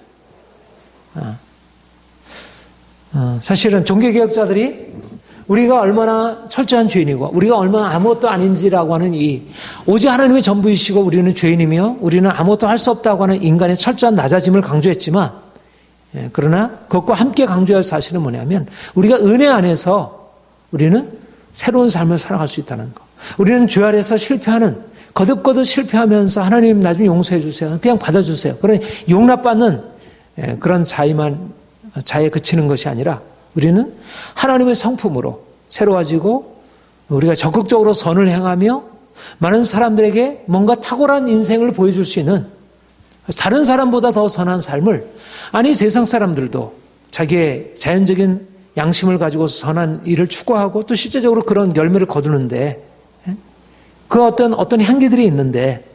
사실은 종교개혁자들이 우리가 얼마나 철저한 죄인이고 우리가 얼마나 아무것도 아닌지라고 하는 오직 하나님의 전부이시고 우리는 죄인이며 우리는 아무것도 할 수 없다고 하는 인간의 철저한 낮아짐을 강조했지만 그러나 그것과 함께 강조할 사실은 뭐냐면 우리가 은혜 안에서 우리는 새로운 삶을 살아갈 수 있다는 것. 우리는 죄 아래에서 실패하는 거듭거듭 실패하면서 하나님 나 좀 용서해 주세요. 그냥 받아주세요. 그런 용납받는 그런 자에 그치는 것이 아니라 우리는 하나님의 성품으로 새로워지고 우리가 적극적으로 선을 행하며 많은 사람들에게 뭔가 탁월한 인생을 보여줄 수 있는 다른 사람보다 더 선한 삶을 아니 세상 사람들도 자기의 자연적인 양심을 가지고 선한 일을 추구하고 또 실제적으로 그런 열매를 거두는데 그 어떤 향기들이 있는데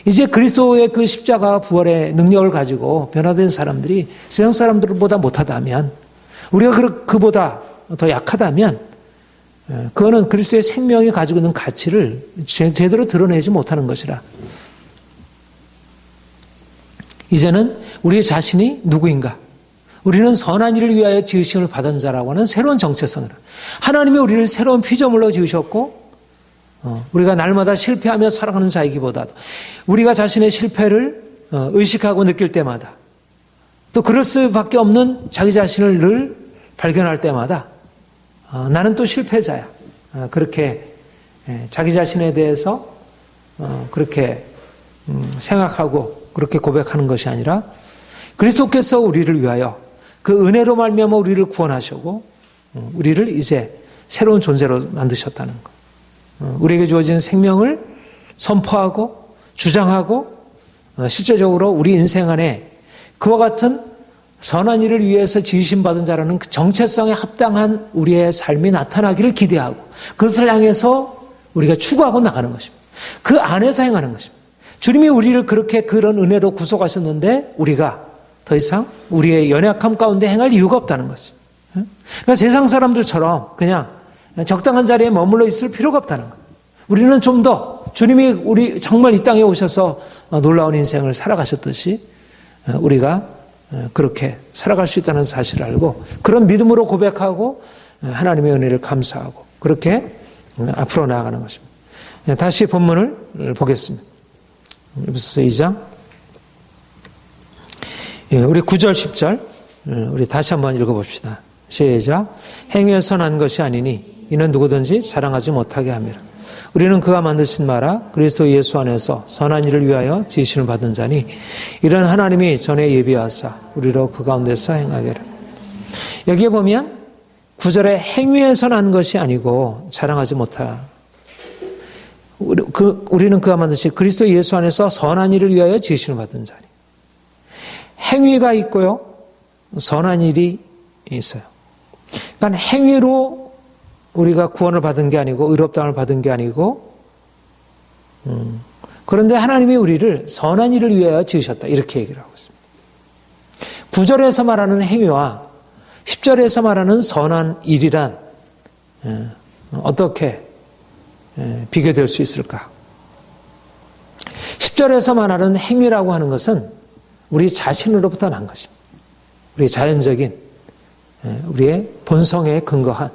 이제 그리스도의 그 십자가 부활의 능력을 가지고 변화된 사람들이 세상 사람들보다 못하다면 우리가 그보다 더 약하다면 그거는 그리스도의 생명이 가지고 있는 가치를 제대로 드러내지 못하는 것이라. 이제는 우리 자신이 누구인가? 우리는 선한 일을 위하여 지으심을 받은 자라고 하는 새로운 정체성을 하나님이 우리를 새로운 피조물로 지으셨고 우리가 날마다 실패하며 살아가는 자이기보다도 우리가 자신의 실패를 의식하고 느낄 때마다 또 그럴 수밖에 없는 자기 자신을 늘 발견할 때마다 나는 또 실패자야. 그렇게 자기 자신에 대해서 그렇게 생각하고 그렇게 고백하는 것이 아니라 그리스도께서 우리를 위하여 그 은혜로 말미암아 우리를 구원하시고 우리를 이제 새로운 존재로 만드셨다는 것. 우리에게 주어진 생명을 선포하고 주장하고 실제적으로 우리 인생 안에 그와 같은 선한 일을 위해서 지으심받은 자라는 그 정체성에 합당한 우리의 삶이 나타나기를 기대하고 그것을 향해서 우리가 추구하고 나가는 것입니다. 그 안에서 행하는 것입니다. 주님이 우리를 그렇게 그런 은혜로 구속하셨는데 우리가 더 이상 우리의 연약함 가운데 행할 이유가 없다는 것이죠. 그러니까 세상 사람들처럼 그냥 적당한 자리에 머물러 있을 필요가 없다는 거예요. 우리는 좀 더 주님이 우리 정말 이 땅에 오셔서 놀라운 인생을 살아가셨듯이 우리가 그렇게 살아갈 수 있다는 사실을 알고 그런 믿음으로 고백하고 하나님의 은혜를 감사하고 그렇게 앞으로 나아가는 것입니다. 다시 본문을 보겠습니다. 에베소서 2장 우리 9절 10절 우리 다시 한번 읽어봅시다. 시작. 행위에 선한 것이 아니니 이는 누구든지 자랑하지 못하게 함이라. 우리는 그가 만드신 나라 그리스도 예수 안에서 선한 일을 위하여 지으심을 받은 자니 이런 하나님이 전에 예비하사 우리로 그 가운데서 행하게를. 여기에 보면 9절에 행위에 선한 것이 아니고 자랑하지 못하. 우리는 그가 만드신 그리스도 예수 안에서 선한 일을 위하여 지으심을 받은 자니. 행위가 있고요. 선한 일이 있어요. 그러니까 행위로 우리가 구원을 받은 게 아니고 의롭다함을 받은 게 아니고 그런데 하나님이 우리를 선한 일을 위하여 지으셨다. 이렇게 얘기를 하고 있습니다. 9절에서 말하는 행위와 10절에서 말하는 선한 일이란 어떻게 비교될 수 있을까? 10절에서 말하는 행위라고 하는 것은 우리 자신으로부터 난 것입니다. 우리 자연적인 우리의 본성에 근거한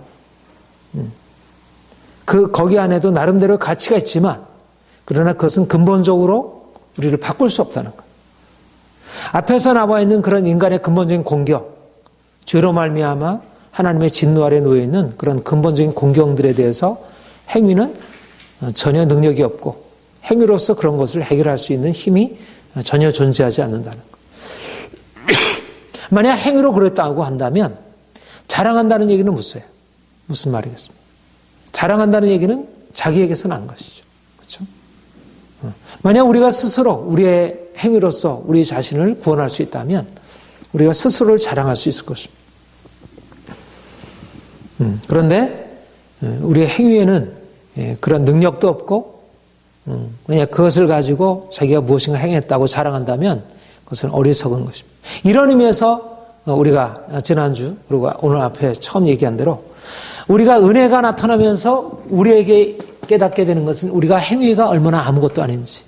거기 안에도 나름대로 가치가 있지만 그러나 그것은 근본적으로 우리를 바꿀 수 없다는 것. 앞에서 나와 있는 그런 인간의 근본적인 공격, 죄로 말미암아 하나님의 진노 아래 놓여 있는 그런 근본적인 공경들에 대해서 행위는 전혀 능력이 없고 행위로서 그런 것을 해결할 수 있는 힘이 전혀 존재하지 않는다는 것. 만약 행위로 그랬다고 한다면 자랑한다는 얘기는 무슨 말이겠습니까? 자랑한다는 얘기는 자기에게서 난 것이죠. 그렇죠? 만약 우리가 스스로 우리의 행위로서 우리 자신을 구원할 수 있다면 우리가 스스로를 자랑할 수 있을 것입니다. 그런데 우리의 행위에는 그런 능력도 없고 만약 그것을 가지고 자기가 무엇인가 행했다고 자랑한다면 그것은 어리석은 것입니다. 이런 의미에서 우리가 지난주 그리고 오늘 앞에 처음 얘기한 대로 우리가 은혜가 나타나면서 우리에게 깨닫게 되는 것은 우리가 행위가 얼마나 아무것도 아닌지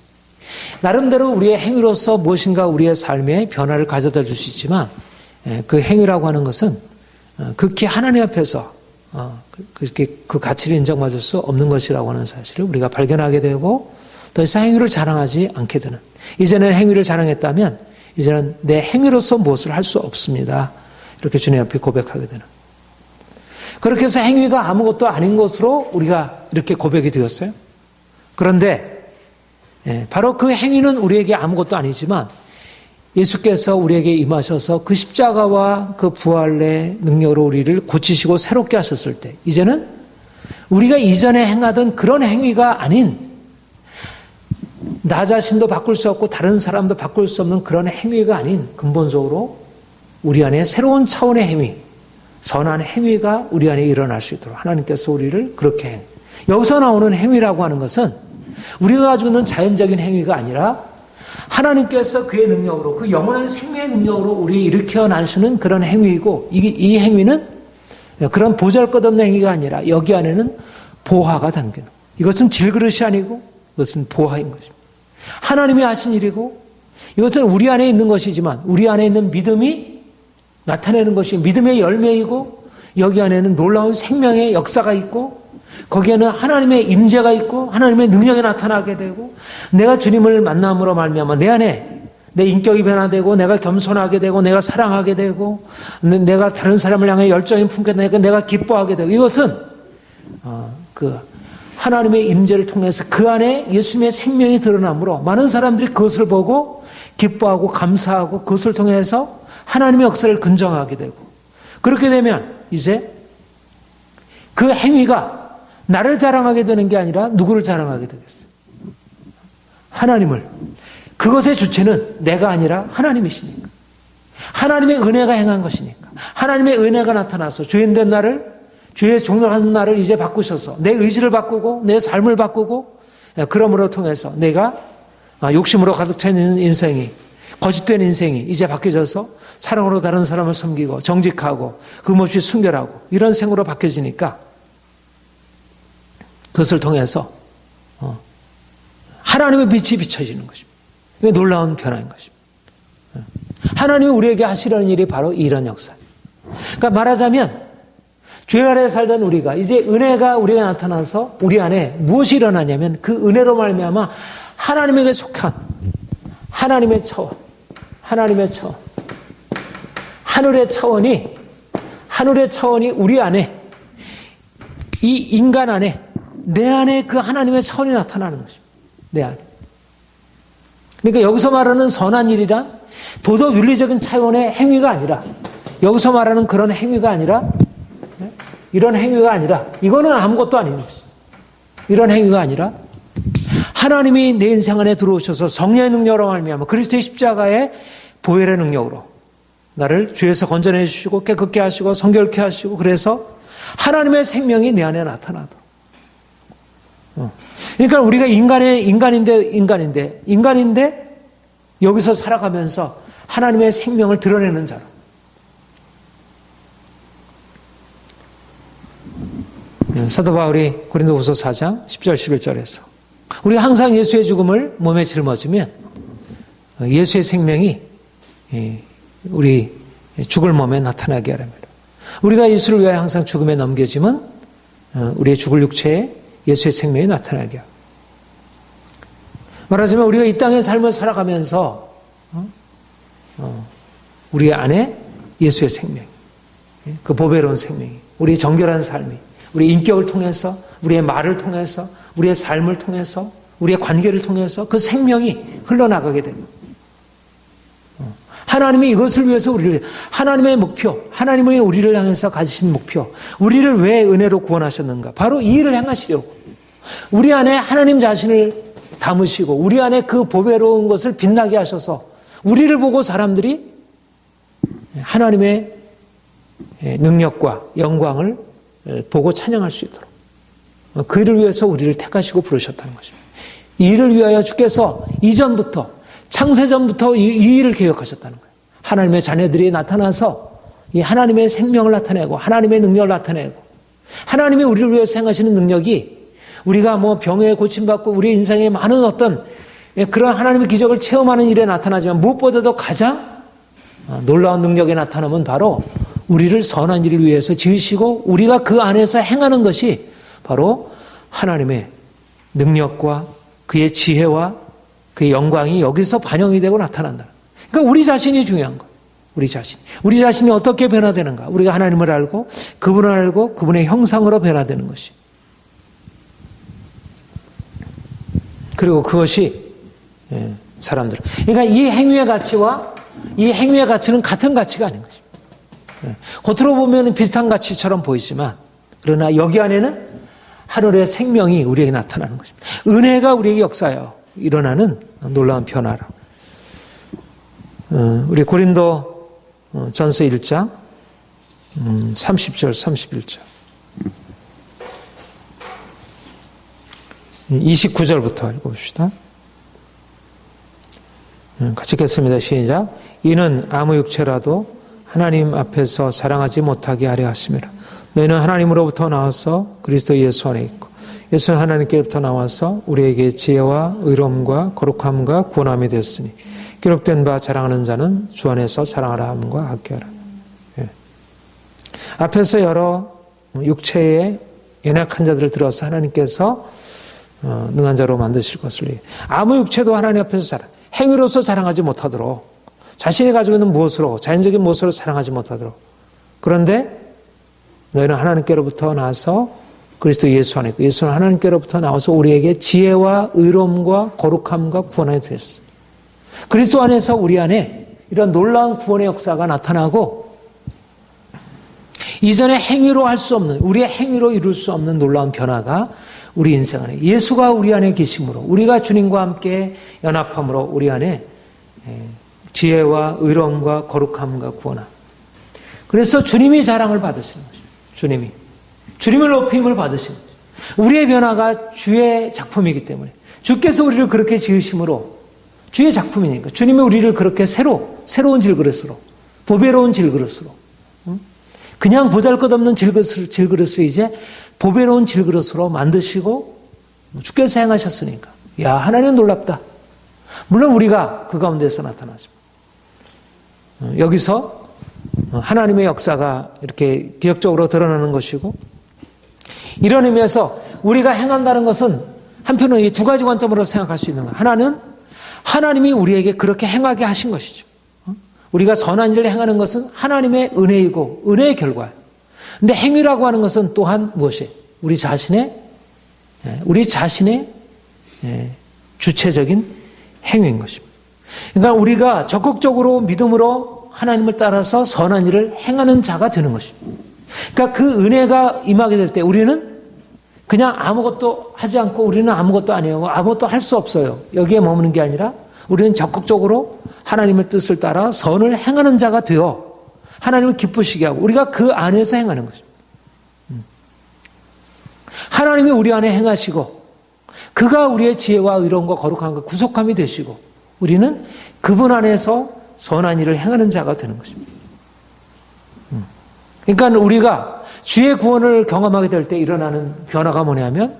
나름대로 우리의 행위로서 무엇인가 우리의 삶에 변화를 가져다 줄 수 있지만 그 행위라고 하는 것은 극히 하나님 앞에서 그 가치를 인정받을 수 없는 것이라고 하는 사실을 우리가 발견하게 되고 더 이상 행위를 자랑하지 않게 되는 이전에는 행위를 자랑했다면 이제는 내 행위로서 무엇을 할 수 없습니다. 이렇게 주님 앞에 고백하게 되는 그렇게 해서 행위가 아무것도 아닌 것으로 우리가 이렇게 고백이 되었어요. 그런데 바로 그 행위는 우리에게 아무것도 아니지만 예수께서 우리에게 임하셔서 그 십자가와 그 부활의 능력으로 우리를 고치시고 새롭게 하셨을 때 이제는 우리가 이전에 행하던 그런 행위가 아닌 나 자신도 바꿀 수 없고 다른 사람도 바꿀 수 없는 그런 행위가 아닌 근본적으로 우리 안에 새로운 차원의 행위 선한 행위가 우리 안에 일어날 수 있도록 하나님께서 우리를 그렇게 여기서 나오는 행위라고 하는 것은 우리가 가지고 있는 자연적인 행위가 아니라 하나님께서 그의 능력으로 그 영원한 생명의 능력으로 우리를 일으켜 나시는 그런 행위이고 이 행위는 그런 보잘것없는 행위가 아니라 여기 안에는 보화가 담기는 이것은 질그릇이 아니고 이것은 보화인 것입니다. 하나님이 하신 일이고 이것은 우리 안에 있는 것이지만 우리 안에 있는 믿음이 나타내는 것이 믿음의 열매이고 여기 안에는 놀라운 생명의 역사가 있고 거기에는 하나님의 임재가 있고 하나님의 능력이 나타나게 되고 내가 주님을 만남으로 말미암아 내 안에 내 인격이 변화되고 내가 겸손하게 되고 내가 사랑하게 되고 내가 다른 사람을 향해 열정이 품게 되고 내가 기뻐하게 되고 이것은 그 하나님의 임재를 통해서 그 안에 예수님의 생명이 드러나므로 많은 사람들이 그것을 보고 기뻐하고 감사하고 그것을 통해서 하나님의 역사를 근정하게 되고, 그렇게 되면 이제 그 행위가 나를 자랑하게 되는 게 아니라 누구를 자랑하게 되겠어요? 하나님을. 그것의 주체는 내가 아니라 하나님이시니까. 하나님의 은혜가 행한 것이니까. 하나님의 은혜가 나타나서 죄인된 나를, 죄의 종로하는 나를 이제 바꾸셔서 내 의지를 바꾸고 내 삶을 바꾸고, 그러므로 통해서 내가 욕심으로 가득 찬 인생이, 거짓된 인생이 이제 바뀌어져서 사랑으로 다른 사람을 섬기고 정직하고 금없이 순결하고 이런 생으로 바뀌어지니까, 그것을 통해서 하나님의 빛이 비춰지는 것입니다. 이게 놀라운 변화인 것입니다. 하나님이 우리에게 하시려는 일이 바로 이런 역사입니다. 그러니까 말하자면 죄 아래 살던 우리가 이제 은혜가 우리가 나타나서 우리 안에 무엇이 일어나냐면, 그 은혜로 말미암아 하나님에게 속한 하나님의 차원, 하나님의 차원, 하늘의 차원이 우리 안에, 이 인간 안에, 내 안에 그 하나님의 차원이 나타나는 것입니다. 내 안에. 그러니까 여기서 말하는 선한 일이란 도덕 윤리적인 차원의 행위가 아니라, 여기서 말하는 그런 행위가 아니라, 이런 행위가 아니라, 이거는 아무것도 아닌 것이죠. 이런 행위가 아니라 하나님이 내 인생 안에 들어오셔서 성령의 능력으로 말미암아 그리스도의 십자가의 보혈의 능력으로 나를 죄에서 건져내 주시고 깨끗게 하시고 성결케 하시고, 그래서 하나님의 생명이 내 안에 나타나도록. 그러니까 우리가 인간인데 여기서 살아가면서 하나님의 생명을 드러내는 자로. 사도 바울이 고린도후서 4장 10절 11절에서 우리가 항상 예수의 죽음을 몸에 짊어지면 예수의 생명이 우리 죽을 몸에 나타나게 하랍니다. 우리가 예수를 위하여 항상 죽음에 넘겨지면 우리의 죽을 육체에 예수의 생명이 나타나게 하고, 말하자면 우리가 이 땅의 삶을 살아가면서 우리 안에 예수의 생명, 그 보배로운 생명이, 우리의 정결한 삶이 우리 인격을 통해서, 우리의 말을 통해서, 우리의 삶을 통해서, 우리의 관계를 통해서 그 생명이 흘러나가게 됩니다. 하나님이 이것을 위해서 하나님의 목표, 하나님의 우리를 향해서 가지신 목표, 우리를 왜 은혜로 구원하셨는가? 바로 이 일을 행하시려고. 우리 안에 하나님 자신을 담으시고 우리 안에 그 보배로운 것을 빛나게 하셔서 우리를 보고 사람들이 하나님의 능력과 영광을 보고 찬양할 수 있도록, 그 일을 위해서 우리를 택하시고 부르셨다는 것입니다. 이 일을 위하여 주께서 이전부터, 창세전부터 이 일을 계획하셨다는 거예요. 하나님의 자녀들이 나타나서 이 하나님의 생명을 나타내고 하나님의 능력을 나타내고, 하나님이 우리를 위해서 행하시는 능력이 우리가 뭐 병에 고침받고 우리 인생에 많은 어떤 그런 하나님의 기적을 체험하는 일에 나타나지만, 무엇보다도 가장 놀라운 능력에 나타나면 바로 우리를 선한 일을 위해서 지으시고 우리가 그 안에서 행하는 것이 바로 하나님의 능력과 그의 지혜와 그의 영광이 여기서 반영이 되고 나타난다. 그러니까 우리 자신이 중요한 거예요. 우리 자신이 어떻게 변화되는가? 우리가 하나님을 알고 그분을 알고 그분의 형상으로 변화되는 것이. 그리고 그것이 사람들. 그러니까 이 행위의 가치와 이 행위의 가치는 같은 가치가 아닌 것입니다. 겉으로 보면 비슷한 가치처럼 보이지만, 그러나 여기 안에는 하늘의 생명이 우리에게 나타나는 것입니다. 은혜가 우리에게 역사하여 일어나는 놀라운 변화라. 우리 고린도 전서 1장 30절 31절 29절부터 읽어봅시다. 같이 읽겠습니다. 시작. 이는 아무 육체라도 하나님 앞에서 자랑하지 못하게 하려 하심이라. 너희는 하나님으로부터 나와서 그리스도 예수 안에 있고, 예수는 하나님께로부터 나와서 우리에게 지혜와 의로움과 거룩함과 구원함이 됐으니, 기록된 바 자랑하는 자는 주 안에서 자랑하라 함과 같게 하라. 앞에서 여러 육체의 연약한 자들을 들어서 하나님께서 능한 자로 만드실 것을 위해 아무 육체도 하나님 앞에서 행위로서 자랑하지 못하도록, 자신이 가지고 있는 무엇으로, 자연적인 무엇으로 자랑하지 못하도록. 그런데 너희는 하나님께로부터 나서 그리스도 예수 안에 있고 예수는 하나님께로부터 나와서 우리에게 지혜와 의로움과 거룩함과 구원을 주셨어요. 그리스도 안에서 우리 안에 이런 놀라운 구원의 역사가 나타나고 이전에 행위로 할 수 없는, 우리의 행위로 이룰 수 없는 놀라운 변화가 우리 인생 안에, 예수가 우리 안에 계심으로, 우리가 주님과 함께 연합함으로 우리 안에 지혜와 의로움과 거룩함과 구원함. 그래서 주님이 자랑을 받으시는 것입니다. 주님을 높임을 받으시는 것입니다. 우리의 변화가 주의 작품이기 때문에, 주께서 우리를 그렇게 지으심으로 주의 작품이니까 주님이 우리를 그렇게 새로운 질그릇으로, 보배로운 질그릇으로, 그냥 보잘것없는 질그릇을 이제 보배로운 질그릇으로 만드시고 주께서 행하셨으니까, 야, 하나님은 놀랍다. 물론 우리가 그 가운데서 나타나죠. 여기서 하나님의 역사가 이렇게 기적적으로 드러나는 것이고, 이런 의미에서 우리가 행한다는 것은 한편으로 이 두 가지 관점으로 생각할 수 있는 거예요. 하나는 하나님이 우리에게 그렇게 행하게 하신 것이죠. 우리가 선한 일을 행하는 것은 하나님의 은혜이고 은혜의 결과예요. 근데 행위라고 하는 것은 또한 무엇이에요? 우리 자신의 주체적인 행위인 것입니다. 그러니까 우리가 적극적으로 믿음으로 하나님을 따라서 선한 일을 행하는 자가 되는 것입니다. 그러니까 그 은혜가 임하게 될 때 우리는 그냥 아무것도 하지 않고 우리는 아무것도 아니에요. 아무것도 할 수 없어요. 여기에 머무는 게 아니라 우리는 적극적으로 하나님의 뜻을 따라 선을 행하는 자가 되어 하나님을 기쁘시게 하고 우리가 그 안에서 행하는 것입니다. 하나님이 우리 안에 행하시고 그가 우리의 지혜와 의로움과 거룩함과 구속함이 되시고 우리는 그분 안에서 선한 일을 행하는 자가 되는 것입니다. 그러니까 우리가 주의 구원을 경험하게 될 때 일어나는 변화가 뭐냐면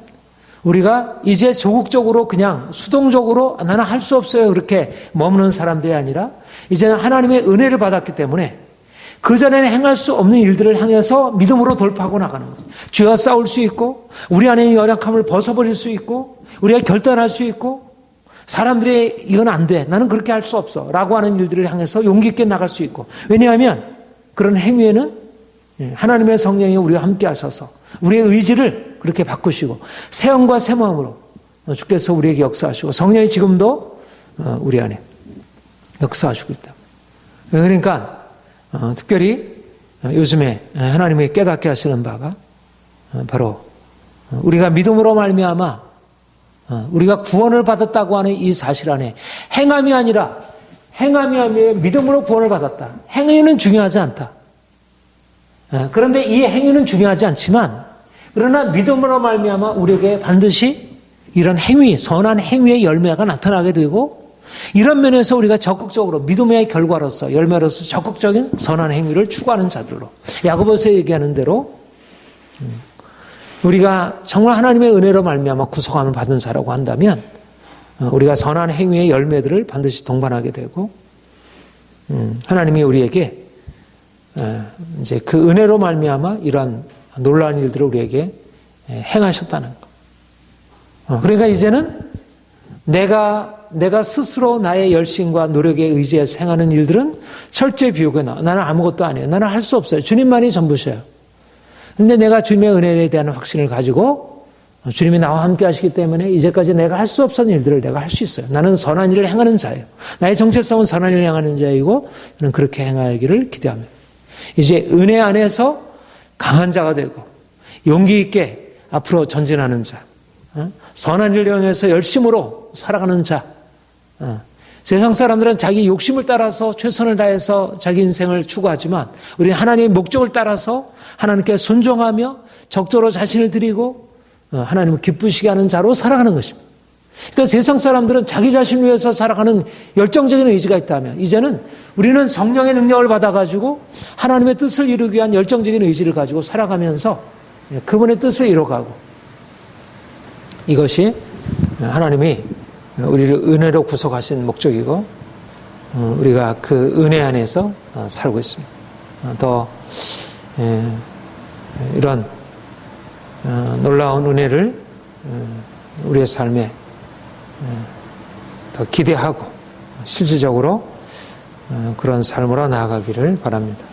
우리가 이제 소극적으로 그냥 수동적으로 나는 할 수 없어요 그렇게 머무는 사람들이 아니라 이제는 하나님의 은혜를 받았기 때문에 그전에는 행할 수 없는 일들을 향해서 믿음으로 돌파하고 나가는 거죠. 죄와 싸울 수 있고 우리 안에 연약함을 벗어버릴 수 있고 우리가 결단할 수 있고 사람들이 이건 안 돼 나는 그렇게 할 수 없어 라고 하는 일들을 향해서 용기 있게 나갈 수 있고 왜냐하면 그런 행위에는 하나님의 성령이 우리와 함께 하셔서 우리의 의지를 그렇게 바꾸시고 새 영과 새 마음으로 주께서 우리에게 역사하시고 성령이 지금도 우리 안에 역사하시고 있다. 그러니까 특별히 요즘에 하나님이 깨닫게 하시는 바가 바로 우리가 믿음으로 말미암아 우리가 구원을 받았다고 하는 이 사실 안에 행함이 아니라 믿음으로 구원을 받았다. 행위는 중요하지 않다. 그런데 이 행위는 중요하지 않지만 그러나 믿음으로 말미암아 우리에게 반드시 이런 행위, 선한 행위의 열매가 나타나게 되고 이런 면에서 우리가 적극적으로 믿음의 결과로서 열매로서 적극적인 선한 행위를 추구하는 자들로 야고보서 얘기하는 대로 우리가 정말 하나님의 은혜로 말미암아 구속함을 받은 자라고 한다면 우리가 선한 행위의 열매들을 반드시 동반하게 되고 하나님이 우리에게 이제 그 은혜로 말미암아 이러한 놀라운 일들을 우리에게 행하셨다는 것. 그러니까 이제는 내가 스스로 나의 열심과 노력에 의지해서 행하는 일들은 철저히 비우고 나는 아무것도 안 해요. 나는 할 수 없어요. 주님만이 전부셔요. 그런데 내가 주님의 은혜에 대한 확신을 가지고 주님이 나와 함께 하시기 때문에 이제까지 내가 할 수 없었던 일들을 내가 할 수 있어요. 나는 선한 일을 행하는 자예요. 나의 정체성은 선한 일을 행하는 자이고 나는 그렇게 행하기를 기대합니다. 이제 은혜 안에서 강한 자가 되고 용기 있게 앞으로 전진하는 자, 선한 일을 향해서 열심으로 살아가는 자. 세상 사람들은 자기 욕심을 따라서 최선을 다해서 자기 인생을 추구하지만 우리는 하나님의 목적을 따라서 하나님께 순종하며 적절로 자신을 드리고 하나님을 기쁘시게 하는 자로 살아가는 것입니다. 그러니까 세상 사람들은 자기 자신을 위해서 살아가는 열정적인 의지가 있다면 이제는 우리는 성령의 능력을 받아가지고 하나님의 뜻을 이루기 위한 열정적인 의지를 가지고 살아가면서 그분의 뜻을 이뤄가고 이것이 하나님이 우리를 은혜로 구속하신 목적이고 우리가 그 은혜 안에서 살고 있습니다. 더 이런 놀라운 은혜를 우리의 삶에 더 기대하고 실질적으로 그런 삶으로 나아가기를 바랍니다.